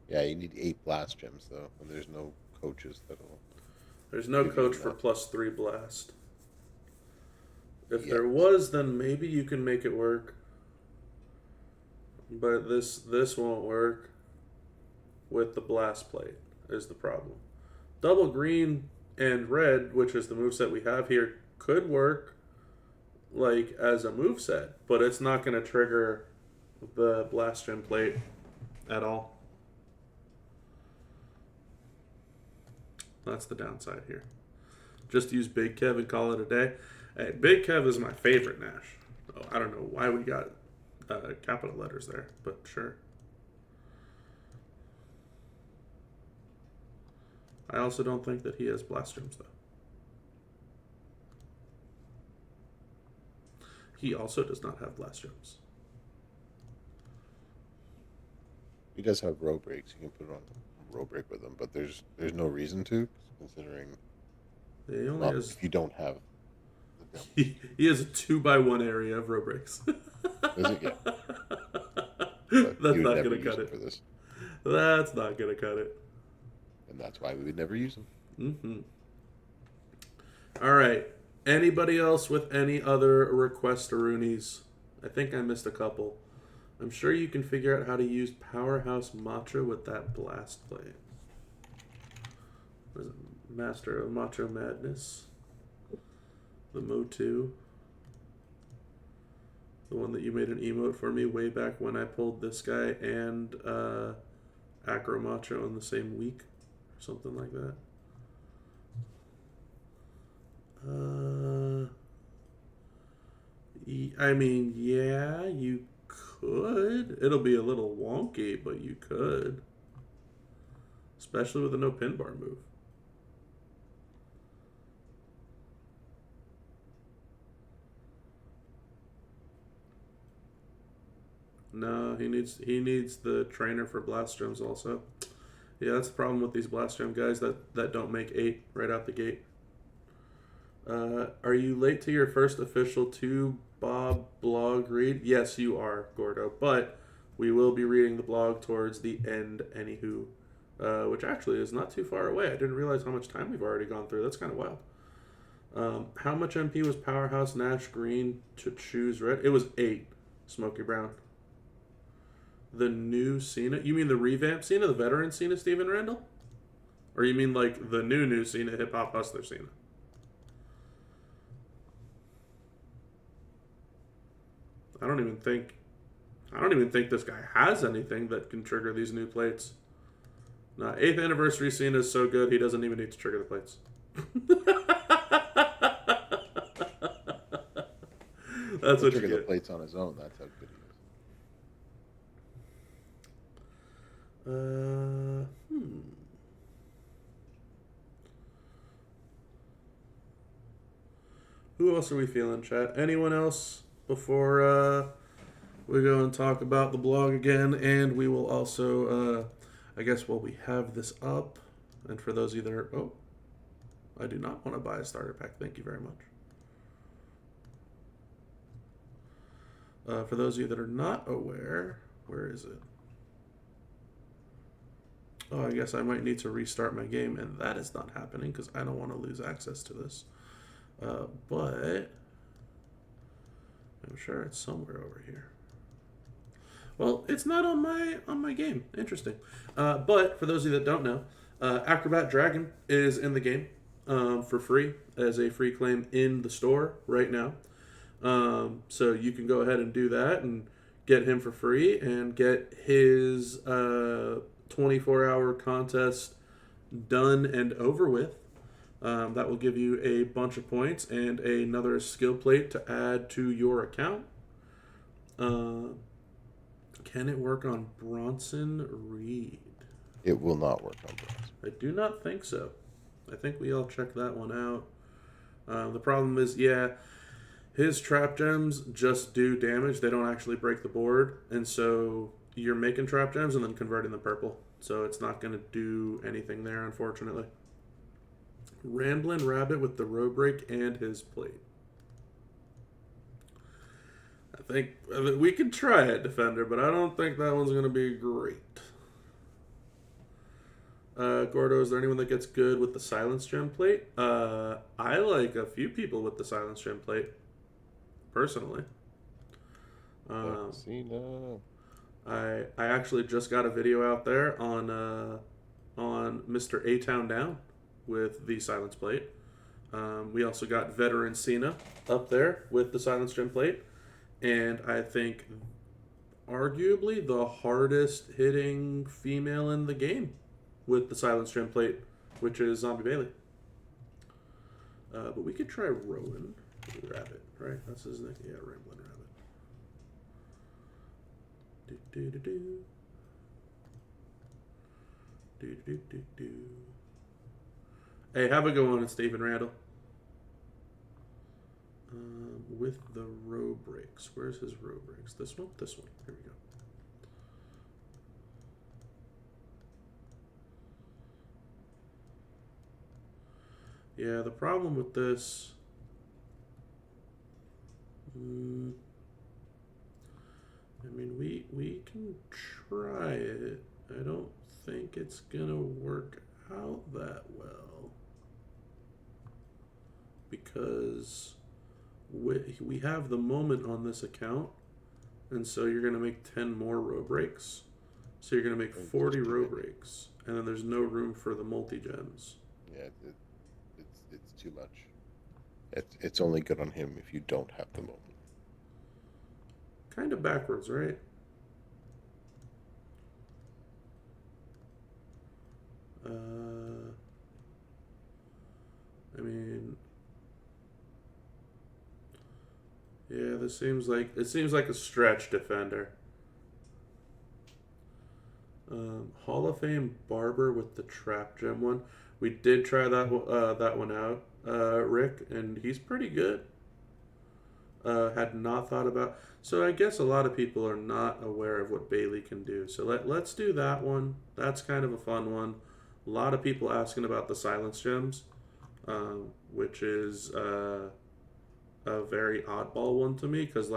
Yeah, you need 8 blast gems though, and there's no coaches that'll. There's no coach for +3 blast. If there was, then maybe you can make it work. But this won't work with the blast plate is the problem. Double green and red, which is the moveset we have here, could work like as a moveset, but it's not going to trigger the blast gem plate at all. That's the downside here. Just use Big Kev and call it a day. Hey, Big Kev is my favorite Nash. Oh, I don't know why we got capital letters there, but sure. I also don't think that he has blast gems though. He also does not have blast gems. He does have row breaks. You can put it on row break with him, but there's no reason to, considering He only has. If you don't have. He has a 2x1 area of row breaks. Does it? Yeah. That's not gonna cut it. For this. That's not gonna cut it. And that's why we would never use them. Mm-hmm. All right. Anybody else with any other request-a-roonies? I think I missed a couple. I'm sure you can figure out how to use Powerhouse Matcha with that blast plate. Master of Macho Madness. The Motu. The one that you made an emote for me way back when I pulled this guy and Acro Macho in the same week. Or something like that. I mean, yeah, you could. It'll be a little wonky, but you could. especially with a no pin bar move. No, he needs the trainer for Blast Gems also. Yeah, that's the problem with these Blast Gem guys that don't make 8 right out the gate. Are you late to your first official 2 Bob blog read? Yes, you are, Gordo. But we will be reading the blog towards the end, anywho. Which actually is not too far away. I didn't realize how much time we've already gone through. That's kind of wild. How much MP was Powerhouse Nash Green to choose red? It was 8, Smokey Brown. The new Cena? You mean the revamped Cena, the veteran Cena, Steven Randall? Or you mean like the new Cena, Hip Hop Hustler Cena? I don't even think this guy has anything that can trigger these new plates. Nah, 8th anniversary Cena is so good he doesn't even need to trigger the plates. That's what you trigger get. the plates on his own. That's how good he is. Who else are we feeling, chat? Anyone else before we go and talk about the blog again? And we will also, I guess, while we have this up, and for those of you that are, oh, I do not want to buy a starter pack. Thank you very much. For those of you that are not aware, where is it? Oh, I guess I might need to restart my game, and that is not happening because I don't want to lose access to this. But I'm sure it's somewhere over here. Well, it's not on my game. Interesting. But for those of you that don't know, Acrobat Dragon is in the game for free as a free claim in the store right now. So you can go ahead and do that and get him for free and get his 24-hour contest done and over with. That will give you a bunch of points and another skill plate to add to your account. Can it work on Bronson Reed? It will not work on Bronson. I do not think so. I think we all checked that one out. The problem is, yeah, his trap gems just do damage. They don't actually break the board. And so you're making trap gems and then converting them purple. So it's not going to do anything there, unfortunately. Ramblin' Rabbit with the row break and his plate. I think we could try it, Defender, but I don't think that one's going to be great. Gordo, is there anyone that gets good with the Silence Gem plate? I like a few people with the Silence Gem plate, personally. Cena. I actually just got a video out there on Mr. A-Town Down with the Silence plate. We also got Veteran Cena up there with the Silence Gem plate. And I think arguably the hardest hitting female in the game with the Silence Gem plate, which is Zombie Bailey. But we could try Rowan Rabbit, right? That's his name. Yeah, Ramblin' Rabbit. Do-do-do-do. Do-do-do-do. Hey, have a go on it, Stephen Randall. With the row breaks. Where's his row breaks? This one? This one. Here we go. Yeah, the problem with this... I mean, we can try it. I don't think it's gonna work out that well. Because we have the moment on this account, and so you're going to make 10 more row breaks. So you're going to make 40 row breaks, and then there's no room for the multi-gems. Yeah, it's too much. It's only good on him if you don't have the moment. Kind of backwards, right? I mean... Yeah, it seems like a stretch, Defender. Hall of Fame Barber with the Trap Gem one. We did try that one out, Rick, and he's pretty good. Had not thought about. So I guess a lot of people are not aware of what Bailey can do. So let's do that one. That's kind of a fun one. A lot of people asking about the Silence Gems, which is a very oddball one to me because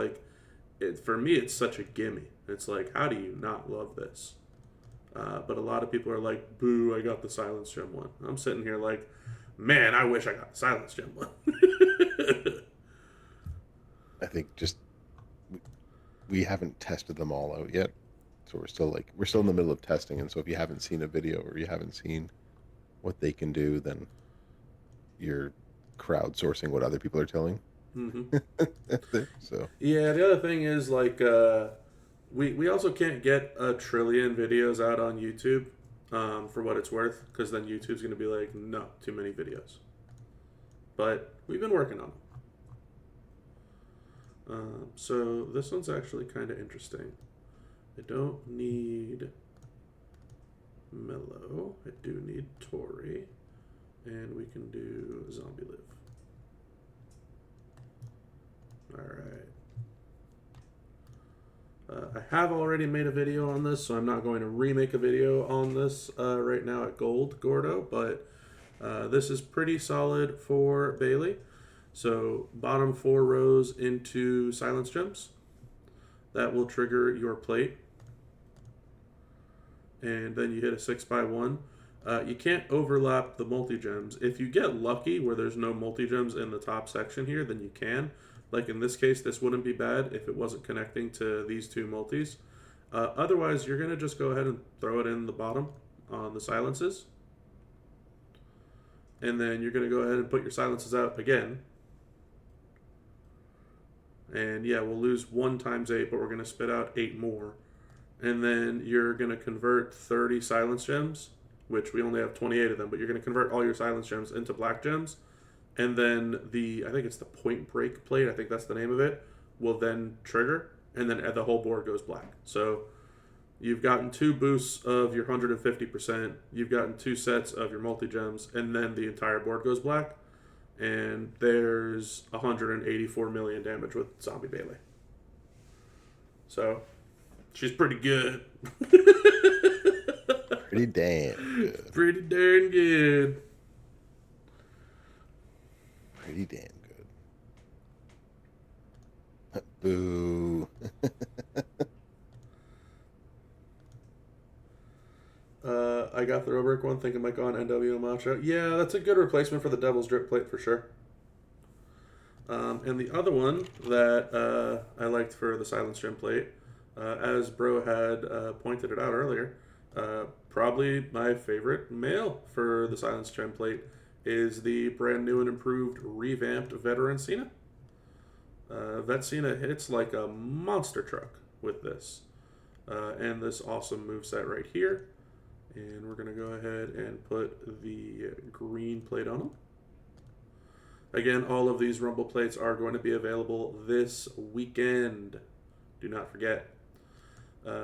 for me it's such a gimme. It's like, how do you not love this? But a lot of people are like, boo, I got the Silence Gem one. I'm sitting here like, man, I wish I got the Silence Gem one. I think just we haven't tested them all out yet, so we're still in the middle of testing. And so if you haven't seen a video or you haven't seen what they can do, then you're crowdsourcing what other people are telling. Mm-hmm. So yeah, the other thing is we also can't get a trillion videos out on YouTube for what it's worth, because then YouTube's going to be like, no, too many videos. But we've been working on them. So this one's actually kind of interesting. I don't need Mellow. I do need Tori. And we can do Zombie Live. Alright. I have already made a video on this, so I'm not going to remake a video on this right now at Gold Gordo, but this is pretty solid for Bailey. So bottom 4 rows into Silence Gems. That will trigger your plate. And then you hit a 6x1. You can't overlap the multi-gems. If you get lucky where there's no multi-gems in the top section here, then you can. Like in this case, this wouldn't be bad if it wasn't connecting to these two multis. Otherwise, you're going to just go ahead and throw it in the bottom on the silences. And then you're going to go ahead and put your silences out again. And yeah, we'll lose 1 times 8, but we're going to spit out 8 more. And then you're going to convert 30 silence gems, which we only have 28 of them, but you're going to convert all your silence gems into black gems. And then I think it's the point break plate, I think that's the name of it, will then trigger, and then the whole board goes black. So you've gotten 2 boosts of your 150%, you've gotten 2 sets of your multi-gems, and then the entire board goes black. And there's 184 million damage with Zombie Bailey. So, she's pretty good. pretty damn good. Pretty darn good. Pretty damn good. Boo. I got the Robrick one, thinking might go on NW Macho. Yeah, that's a good replacement for the Devil's Drip plate for sure. And the other one that I liked for the Silence Gem plate, as Bro had pointed it out earlier, probably my favorite male for the Silence Gem plate is the brand new and improved revamped Veteran Cena. Vet Cena hits like a monster truck with this. And this awesome moveset right here. And we're going to go ahead and put the green plate on them. Again, all of these Rumble plates are going to be available this weekend. Do not forget.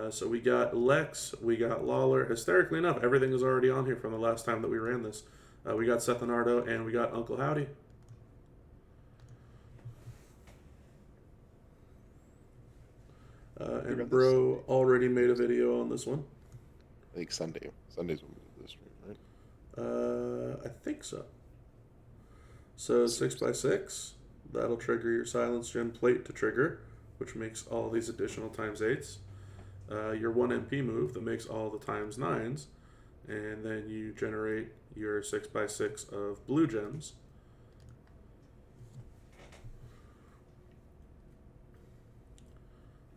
So we got Lex, we got Lawler. Hysterically enough, everything is already on here from the last time that we ran this. We got Seth Nardo, and we got Uncle Howdy. And Bro already made a video on this one. I think Sundays when we do this stream, right? I think so. So 6x6, that'll trigger your Silence Gem plate to trigger, which makes all these additional times 8s. Your 1 MP move that makes all the times 9s, and then you generate your 6x6 of blue gems.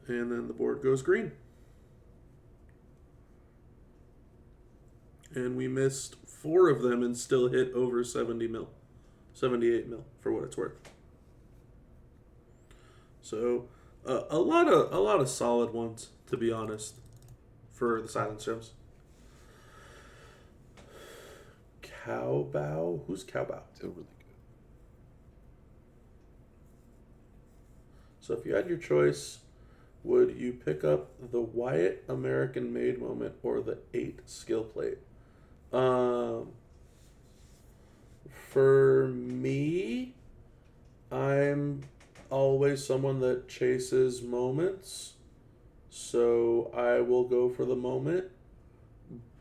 And then the board goes green. And we missed 4 of them and still hit over 70 mil. 78 mil for what it's worth. So a lot of solid ones, to be honest, for the Silence Gems. Cowbow? Who's Cowbow? Still really good. So if you had your choice, Would you pick up the Wyatt American Made moment or the 8 skill plate? For me, I'm always someone that chases moments, so I will go for the moment,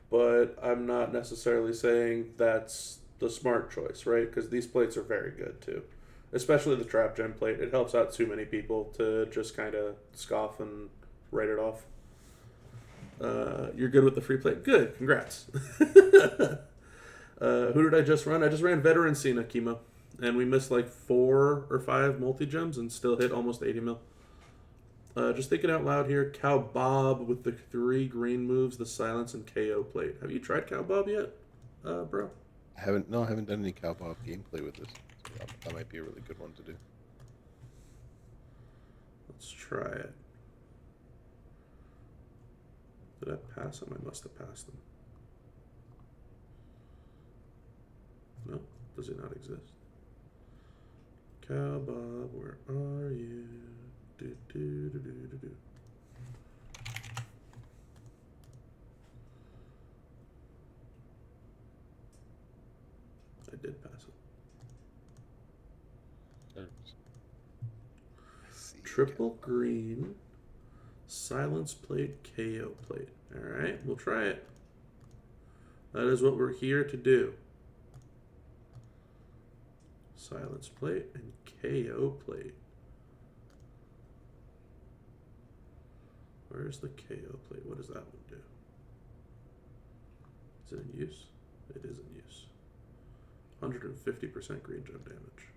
but I'm not necessarily saying that's the smart choice, right? Because these plates are very good too. Especially the trap gem plate. It helps out too many people to just kind of scoff and write it off. You're good with the free plate. Good. Congrats. Who did I just run? I just ran Veteran Cena Chemo. And we missed like 4 or 5 multi-gems and still hit almost 80 mil. Just thinking out loud here. Cow Bob with the 3 green moves, the silence, and KO plate. Have you tried Cow Bob yet, bro? I haven't done any Cowbob gameplay with this. So that might be a really good one to do. Let's try it. Did I pass him? I must have passed him. No, does it not exist? Cow Bob, where are you? Do, do, do, do, do, do. I did pass it. Triple green, silence plate, KO plate. Alright, we'll try it. That is what we're here to do. Silence plate and KO plate. Where's the KO plate? What does that one do? Is it in use? It is in use. 150% green gem damage.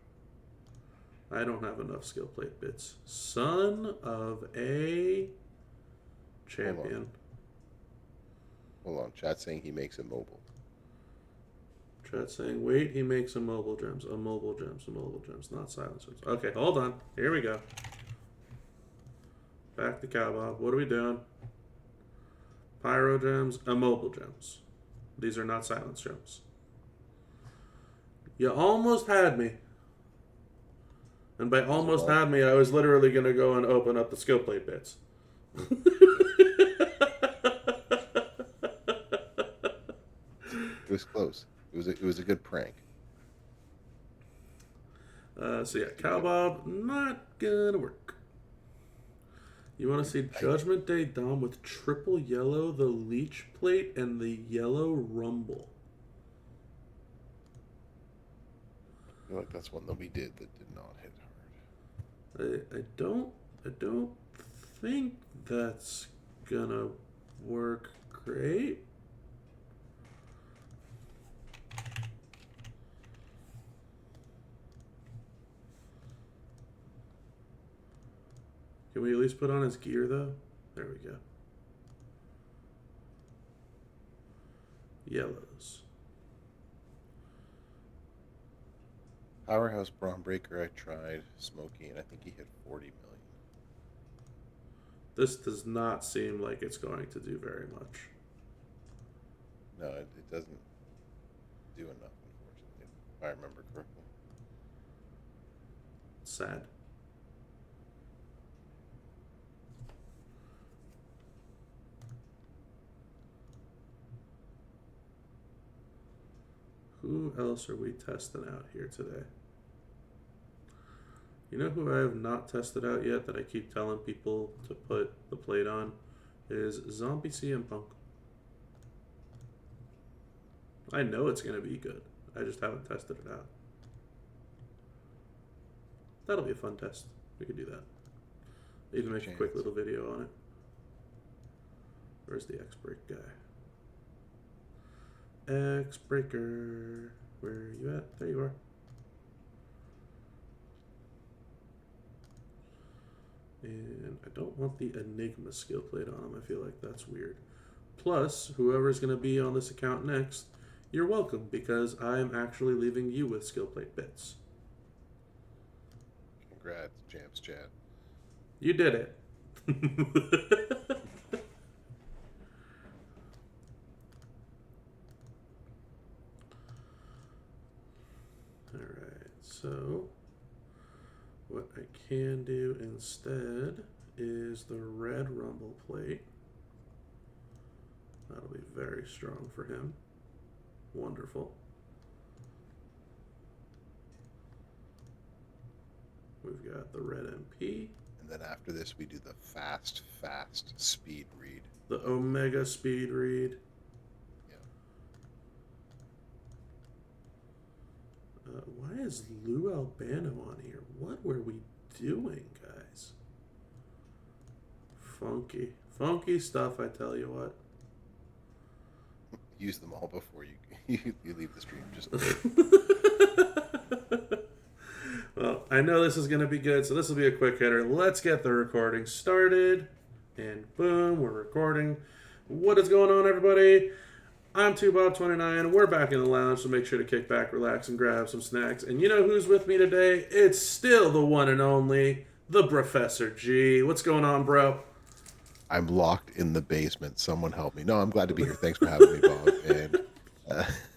I don't have enough skill plate bits. Son of a champion. Hold on. Chat saying he makes it mobile. Chat saying, wait, he makes a mobile gems, not silencers. Okay, hold on. Here we go. Back to Cowbob. What are we doing? Pyro gems, immobile gems. These are not silence gems. You almost had me. And by almost had me, I was literally going to go and open up the skill plate bits. It was close. It was a good prank. So yeah, Cowbob, not gonna work. You want to see Judgment Day Dom with triple yellow, the leech plate, and the yellow rumble. I feel like that's one that we did that did not hit hard. I don't think that's gonna work great. Can we at least put on his gear, though? There we go. Yellows. Powerhouse Brawn Breaker, I tried Smokey, and I think he hit 40 million. This does not seem like it's going to do very much. No, it doesn't do enough, unfortunately, if I remember correctly. Sad. Who else are we testing out here today? You know who I have not tested out yet that I keep telling people to put the plate on? Is Zombie CM Punk. I know it's going to be good. I just haven't tested it out. That'll be a fun test. We could do that. Even make a quick little video on it. Where's the X-Break guy? X-Breaker. Where are you at? There you are. And I don't want the Enigma skill plate on him. I feel like that's weird. Plus, whoever's going to be on this account next, you're welcome, because I'm actually leaving you with skill plate bits. Congrats, Jamps Chat. You did it. Alright, so what I can do instead is the red rumble plate. That'll be very strong for him. Wonderful. We've got the red MP. And then after this, we do the fast speed read. The Omega speed read. Yeah. Why is Lou Albano on here? What were we doing, guys? Funky. Funky stuff, I tell you what. Use them all before you leave the stream. Just Well, I know this is going to be good, so this will be a quick hitter. Let's get the recording started. And boom, we're recording. What is going on, everybody? I'm 2Bob29. We're back in the lounge, so make sure to kick back, relax, and grab some snacks. And you know who's with me today? It's still the one and only, the Professor G. What's going on, bro? I'm locked in the basement. Someone help me. No, I'm glad to be here. Thanks for having me, Bob. And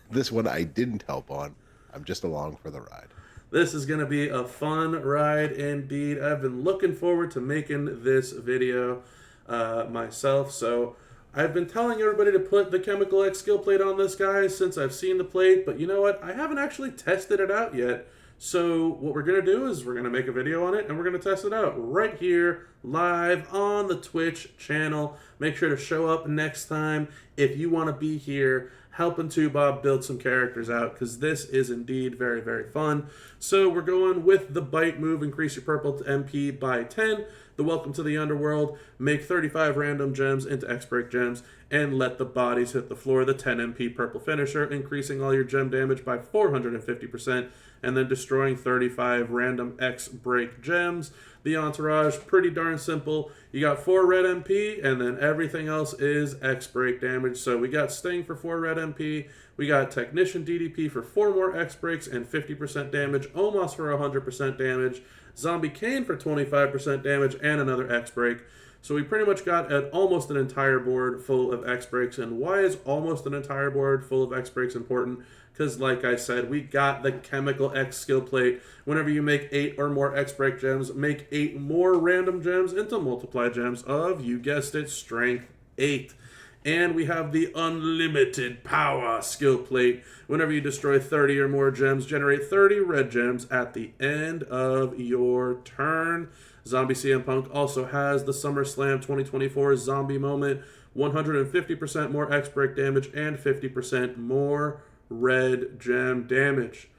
this one I didn't help on. I'm just along for the ride. This is going to be a fun ride indeed. I've been looking forward to making this video myself. So I've been telling everybody to put the Chemical X skill plate on this guy since I've seen the plate. But you know what? I haven't actually tested it out yet. So what we're going to do is we're going to make a video on it and we're going to test it out right here live on the Twitch channel. Make sure to show up next time if you want to be here helping 2Bob build some characters out, because this is indeed very, very fun. So we're going with the bite move, increase your purple to MP by 10, the welcome to the underworld, make 35 random gems into X-Break gems, and let the bodies hit the floor, the 10 MP purple finisher, increasing all your gem damage by 450%, and then destroying 35 random X-Break gems. The entourage, pretty darn simple. You got 4 red MP, and then everything else is X-Break damage. So we got Sting for 4 red MP. We got Technician DDP for 4 more X-Breaks and 50% damage. Omos for 100% damage. Zombie Kane for 25% damage and another X-Break. So we pretty much got almost an entire board full of X-Breaks. And why is almost an entire board full of X-Breaks important? Because like I said, we got the Chemical X skill plate. Whenever you make 8 or more X-Break gems, make 8 more random gems into multiply gems of, you guessed it, strength 8. And we have the Unlimited Power skill plate. Whenever you destroy 30 or more gems, generate 30 red gems at the end of your turn. Zombie CM Punk also has the SummerSlam 2024 Zombie Moment, 150% more X-Break damage and 50% more red gem damage.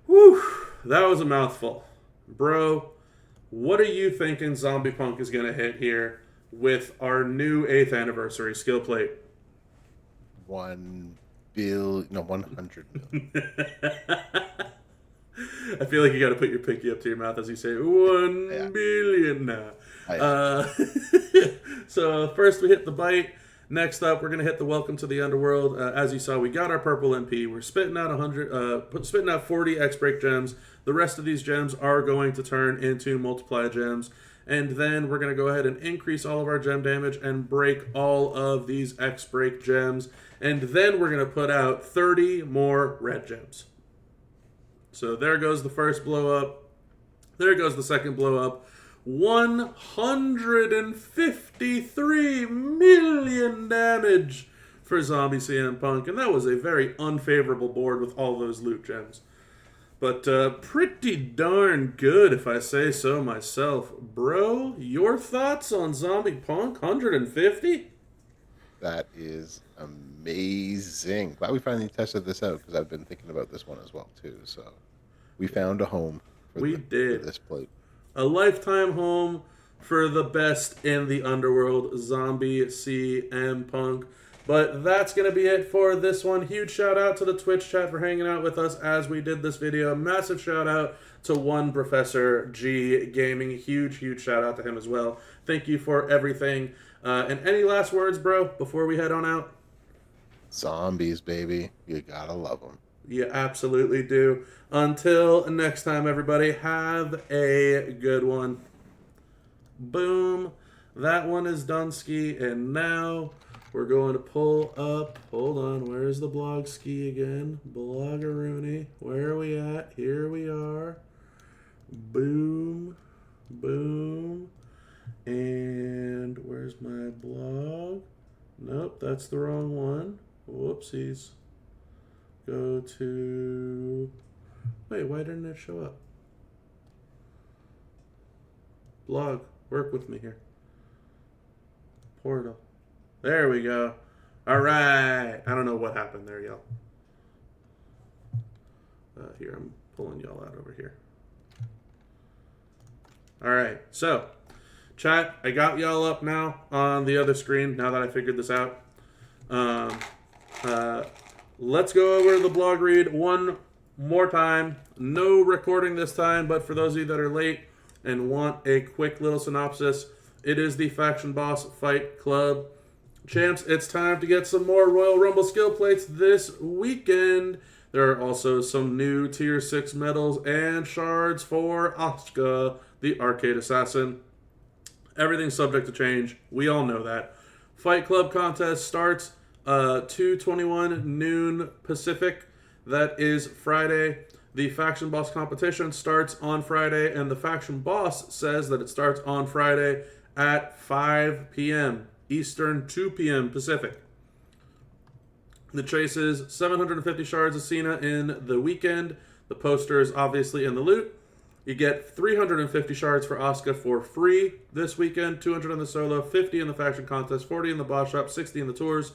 Whew, that was a mouthful. Bro, what are you thinking Zombie Punk is going to hit here with our new 8th anniversary skill plate? 100 million. I feel like you got to put your pinky up to your mouth as you say 1 billion now. So first we hit the bite. Next up, we're going to hit the welcome to the underworld. As you saw, we got our purple MP. We're spitting out 40 X-Break gems. The rest of these gems are going to turn into multiply gems. And then we're going to go ahead and increase all of our gem damage and break all of these X-Break gems. And then we're going to put out 30 more red gems. So there goes the first blow up. There goes the second blow up. 153 million damage for Zombie CM Punk. And that was a very unfavorable board with all those loot gems. But pretty darn good, if I say so myself. Bro, your thoughts on Zombie Punk? 150? That is amazing. Glad we finally tested this out, because I've been thinking about this one as well, too. So we found a home for this plate. A lifetime home for the best in the underworld, Zombie CM Punk. But that's going to be it for this one. Huge shout out to the Twitch chat for hanging out with us as we did this video. Massive shout out to one Professor G Gaming. Huge shout out to him as well. Thank you for everything. And any last words, bro, before we head on out? Zombies, baby. You gotta love them. You absolutely do. Until next time, everybody, have a good one. Boom. That one is done, ski. And now we're going to pull up. Hold on. Where's the blog ski again? Bloggeroony. Where are we at? Here we are. Boom. Boom. And that's the wrong one. Whoopsies. Go to... Wait, why didn't it show up? Blog. Work with me here. Portal. There we go. All right. I don't know what happened there, y'all. Here, I'm pulling y'all out over here. All right. So, chat, I got y'all up now on the other screen now that I figured this out. Let's go over the blog read one more time. No recording this time, but for those of you that are late and want a quick little synopsis, it is the Faction Boss Fight Club. Champs, it's time to get some more Royal Rumble skill plates this weekend. There are also some new Tier 6 medals and shards for Asuka, the Arcade Assassin. Everything's subject to change. We all know that. Fight Club contest starts 2:21 noon Pacific. That is Friday. The Faction Boss competition starts on Friday, and the Faction Boss says that it starts on Friday at 5 p.m. Eastern, 2 p.m. Pacific. The chase is 750 shards of Cena in the weekend. The poster is obviously in the loot. You get 350 shards for Asuka for free this weekend, 200 in the solo, 50 in the faction contest, 40 in the boss shop, 60 in the tours,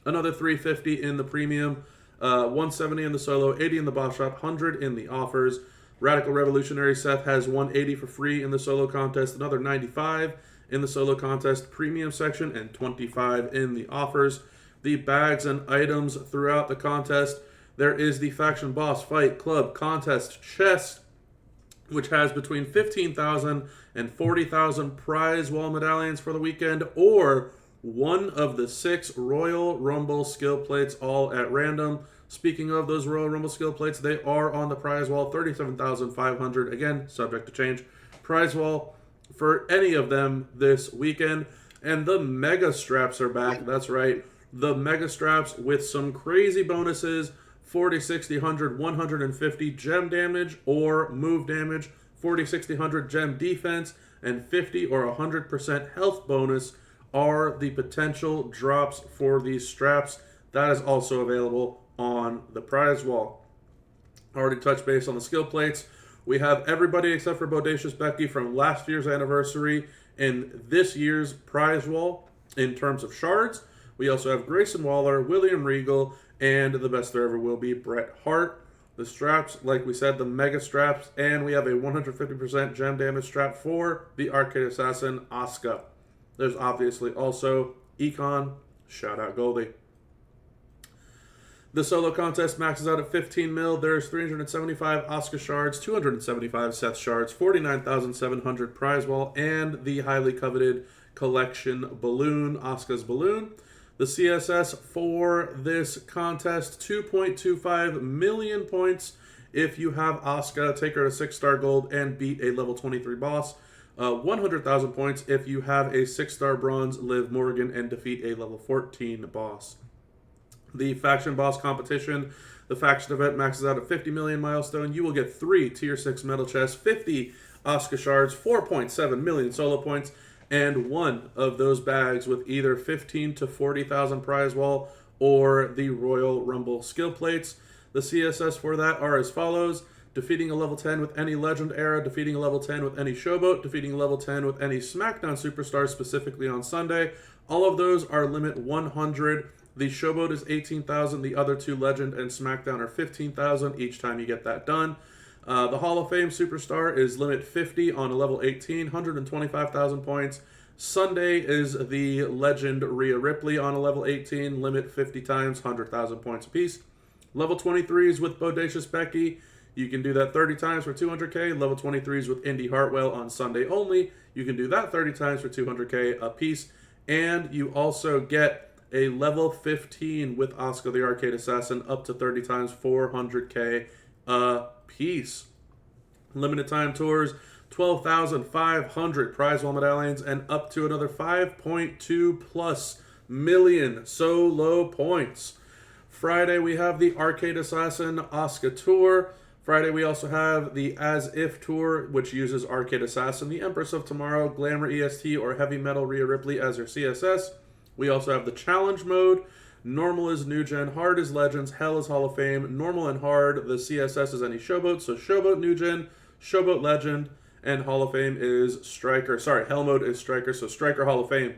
another 350 in the premium, 170 in the solo, 80 in the boss shop, 100 in the offers. Radical Revolutionary Seth has 180 for free in the solo contest, another 95 in the solo contest premium section, and 25 in the offers. The bags and items throughout the contest, there is the Faction Boss Fight Club contest chest, which has between 15,000 and 40,000 prize wall medallions for the weekend, or one of the 6 Royal Rumble skill plates, all at random. Speaking of those Royal Rumble skill plates, they are on the prize wall, 37,500. Again, subject to change. Prize wall for any of them this weekend. And the Mega Straps are back. That's right. The Mega Straps with some crazy bonuses. 40, 60, 100, 150 gem damage or move damage, 40, 60, 100 gem defense, and 50 or 100% health bonus are the potential drops for these straps. That is also available on the prize wall. Already touched base on the skill plates. We have everybody except for Bodacious Becky from last year's anniversary in this year's prize wall in terms of shards. We also have Grayson Waller, William Regal, and the best there ever will be, Bret Hart. The straps, like we said, the Mega Straps, and we have a 150% gem damage strap for the Arcade Assassin, Asuka. There's obviously also Econ, shout out Goldie. The solo contest maxes out at 15 mil. There's 375 Asuka shards, 275 Seth shards, 49,700 prize wall, and the highly coveted collection balloon, Asuka's balloon. The CSS for this contest, 2.25 million points if you have Asuka take her to 6-star gold and beat a level 23 boss. 100,000 points if you have a 6-star bronze Liv Morgan and defeat a level 14 boss. The Faction Boss competition, the faction event maxes out at 50 million milestone. You will get 3 Tier 6 medal chests, 50 Asuka shards, 4.7 million solo points, and one of those bags with either 15 to 40,000 prize wall or the Royal Rumble skill plates. The CSS for that are as follows: defeating a level 10 with any Legend era, defeating a level 10 with any Showboat, defeating a level 10 with any SmackDown Superstar, specifically on Sunday. All of those are limit 100. The Showboat is 18,000. The other 2, Legend and SmackDown, are 15,000 each time you get that done. The Hall of Fame Superstar is limit 50 on a level 18, 125,000 points. Sunday is the Legend Rhea Ripley on a level 18, limit 50 times, 100,000 points apiece. Level 23s with Bodacious Becky, you can do that 30 times for 200k. Level 23s with Indy Hartwell on Sunday only, you can do that 30 times for 200k apiece. And you also get a level 15 with Asuka the Arcade Assassin up to 30 times, 400k apiece. Limited time tours, 12,500 prize wall medallions, and up to another 5.2 plus million solo points. Friday we have the Arcade Assassin Asuka tour. Friday we also have the As If tour, which uses Arcade Assassin, the Empress of Tomorrow, Glamour EST, or Heavy Metal Rhea Ripley as her CSS. We also have the challenge mode. Normal is New Gen, Hard is Legends, Hell is Hall of Fame. Normal and Hard, the CSS is any Showboat. So Showboat New Gen, Showboat Legend, and Hall of Fame is Striker. Sorry, Hell mode is Striker, so Striker Hall of Fame.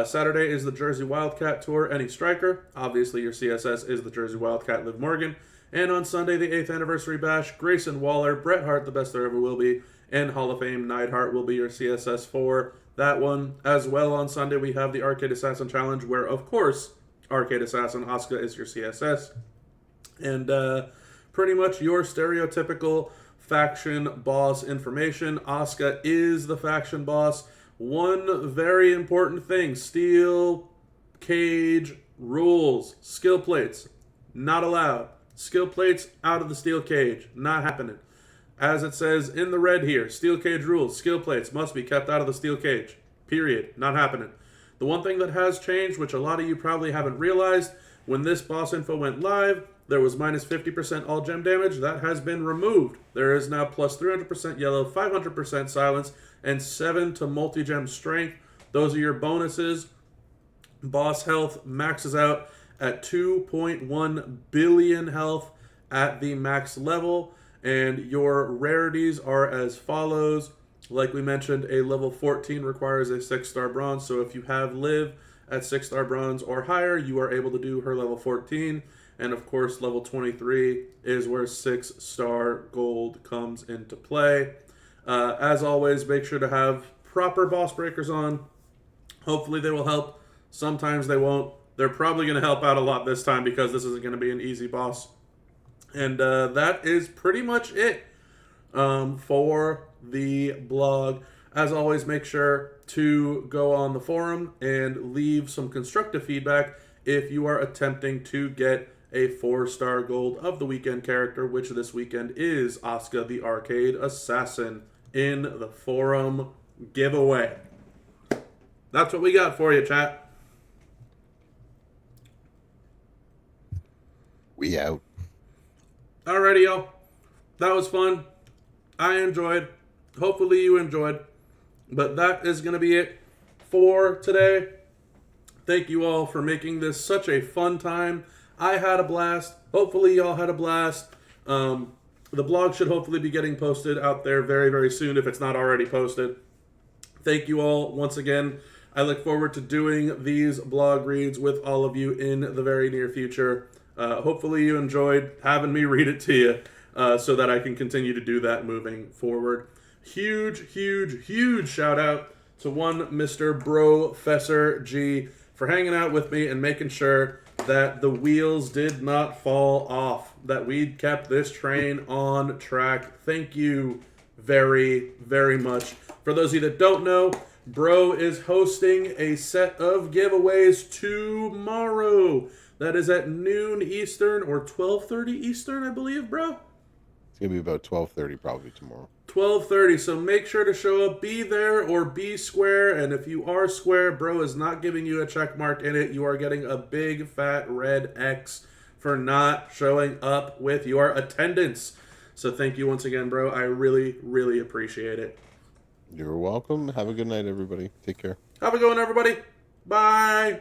Saturday is the Jersey Wildcat Tour, any Striker. Obviously, your CSS is the Jersey Wildcat, Liv Morgan. And on Sunday, the 8th Anniversary Bash, Grayson Waller, Bret Hart, the best there ever will be, and Hall of Fame Neidhart will be your CSS for that one. As well, on Sunday, we have the Arcade Assassin Challenge, where, of course, Arcade Assassin Asuka is your CSS. And pretty much your stereotypical faction boss information. Asuka is the faction boss. One very important thing, steel cage rules. Skill plates, not allowed. Skill plates out of the steel cage, not happening. As it says in the red here, steel cage rules, skill plates must be kept out of the steel cage. Period. Not happening. The one thing that has changed, which a lot of you probably haven't realized, when this boss info went live, there was minus 50% all gem damage. That has been removed. There is now plus 300% yellow, 500% silence, and 7 to multi-gem strength. Those are your bonuses. Boss health maxes out at 2.1 billion health at the max level. And your rarities are as follows. Like we mentioned, a level 14 requires a 6-star bronze. So if you have Liv at 6-star bronze or higher, you are able to do her level 14. And of course, level 23 is where 6-star gold comes into play. As always, make sure to have proper boss breakers on. Hopefully they will help. Sometimes they won't. They're probably going to help out a lot this time because this isn't going to be an easy boss. And that is pretty much it for the blog. As always, make sure to go on the forum and leave some constructive feedback if you are attempting to get a 4-star gold of the weekend character, which this weekend is Asuka the Arcade Assassin in the forum giveaway. That's what we got for you, chat. We out. Alrighty, y'all. That was fun. I enjoyed. Hopefully you enjoyed. But that is going to be it for today. Thank you all for making this such a fun time. I had a blast. Hopefully y'all had a blast. The blog should hopefully be getting posted out there very, very soon if it's not already posted. Thank you all once again. I look forward to doing these blog reads with all of you in the very near future. Hopefully you enjoyed having me read it to you so that I can continue to do that moving forward. Huge, huge, huge shout out to one Mr. Professor G for hanging out with me and making sure that the wheels did not fall off, that we kept this train on track. Thank you very, very much. For those of you that don't know, Bro is hosting a set of giveaways tomorrow. That is at noon Eastern or 12:30 Eastern, I believe, bro. It's going to be about 12:30 probably tomorrow. 12:30, so make sure to show up, be there or be square, and if you are square, bro is not giving you a check mark in it. You are getting a big fat red X for not showing up with your attendance. So thank you once again, bro. I really, really appreciate it. You're welcome. Have a good night, everybody. Take care. Have a good one, everybody. Bye.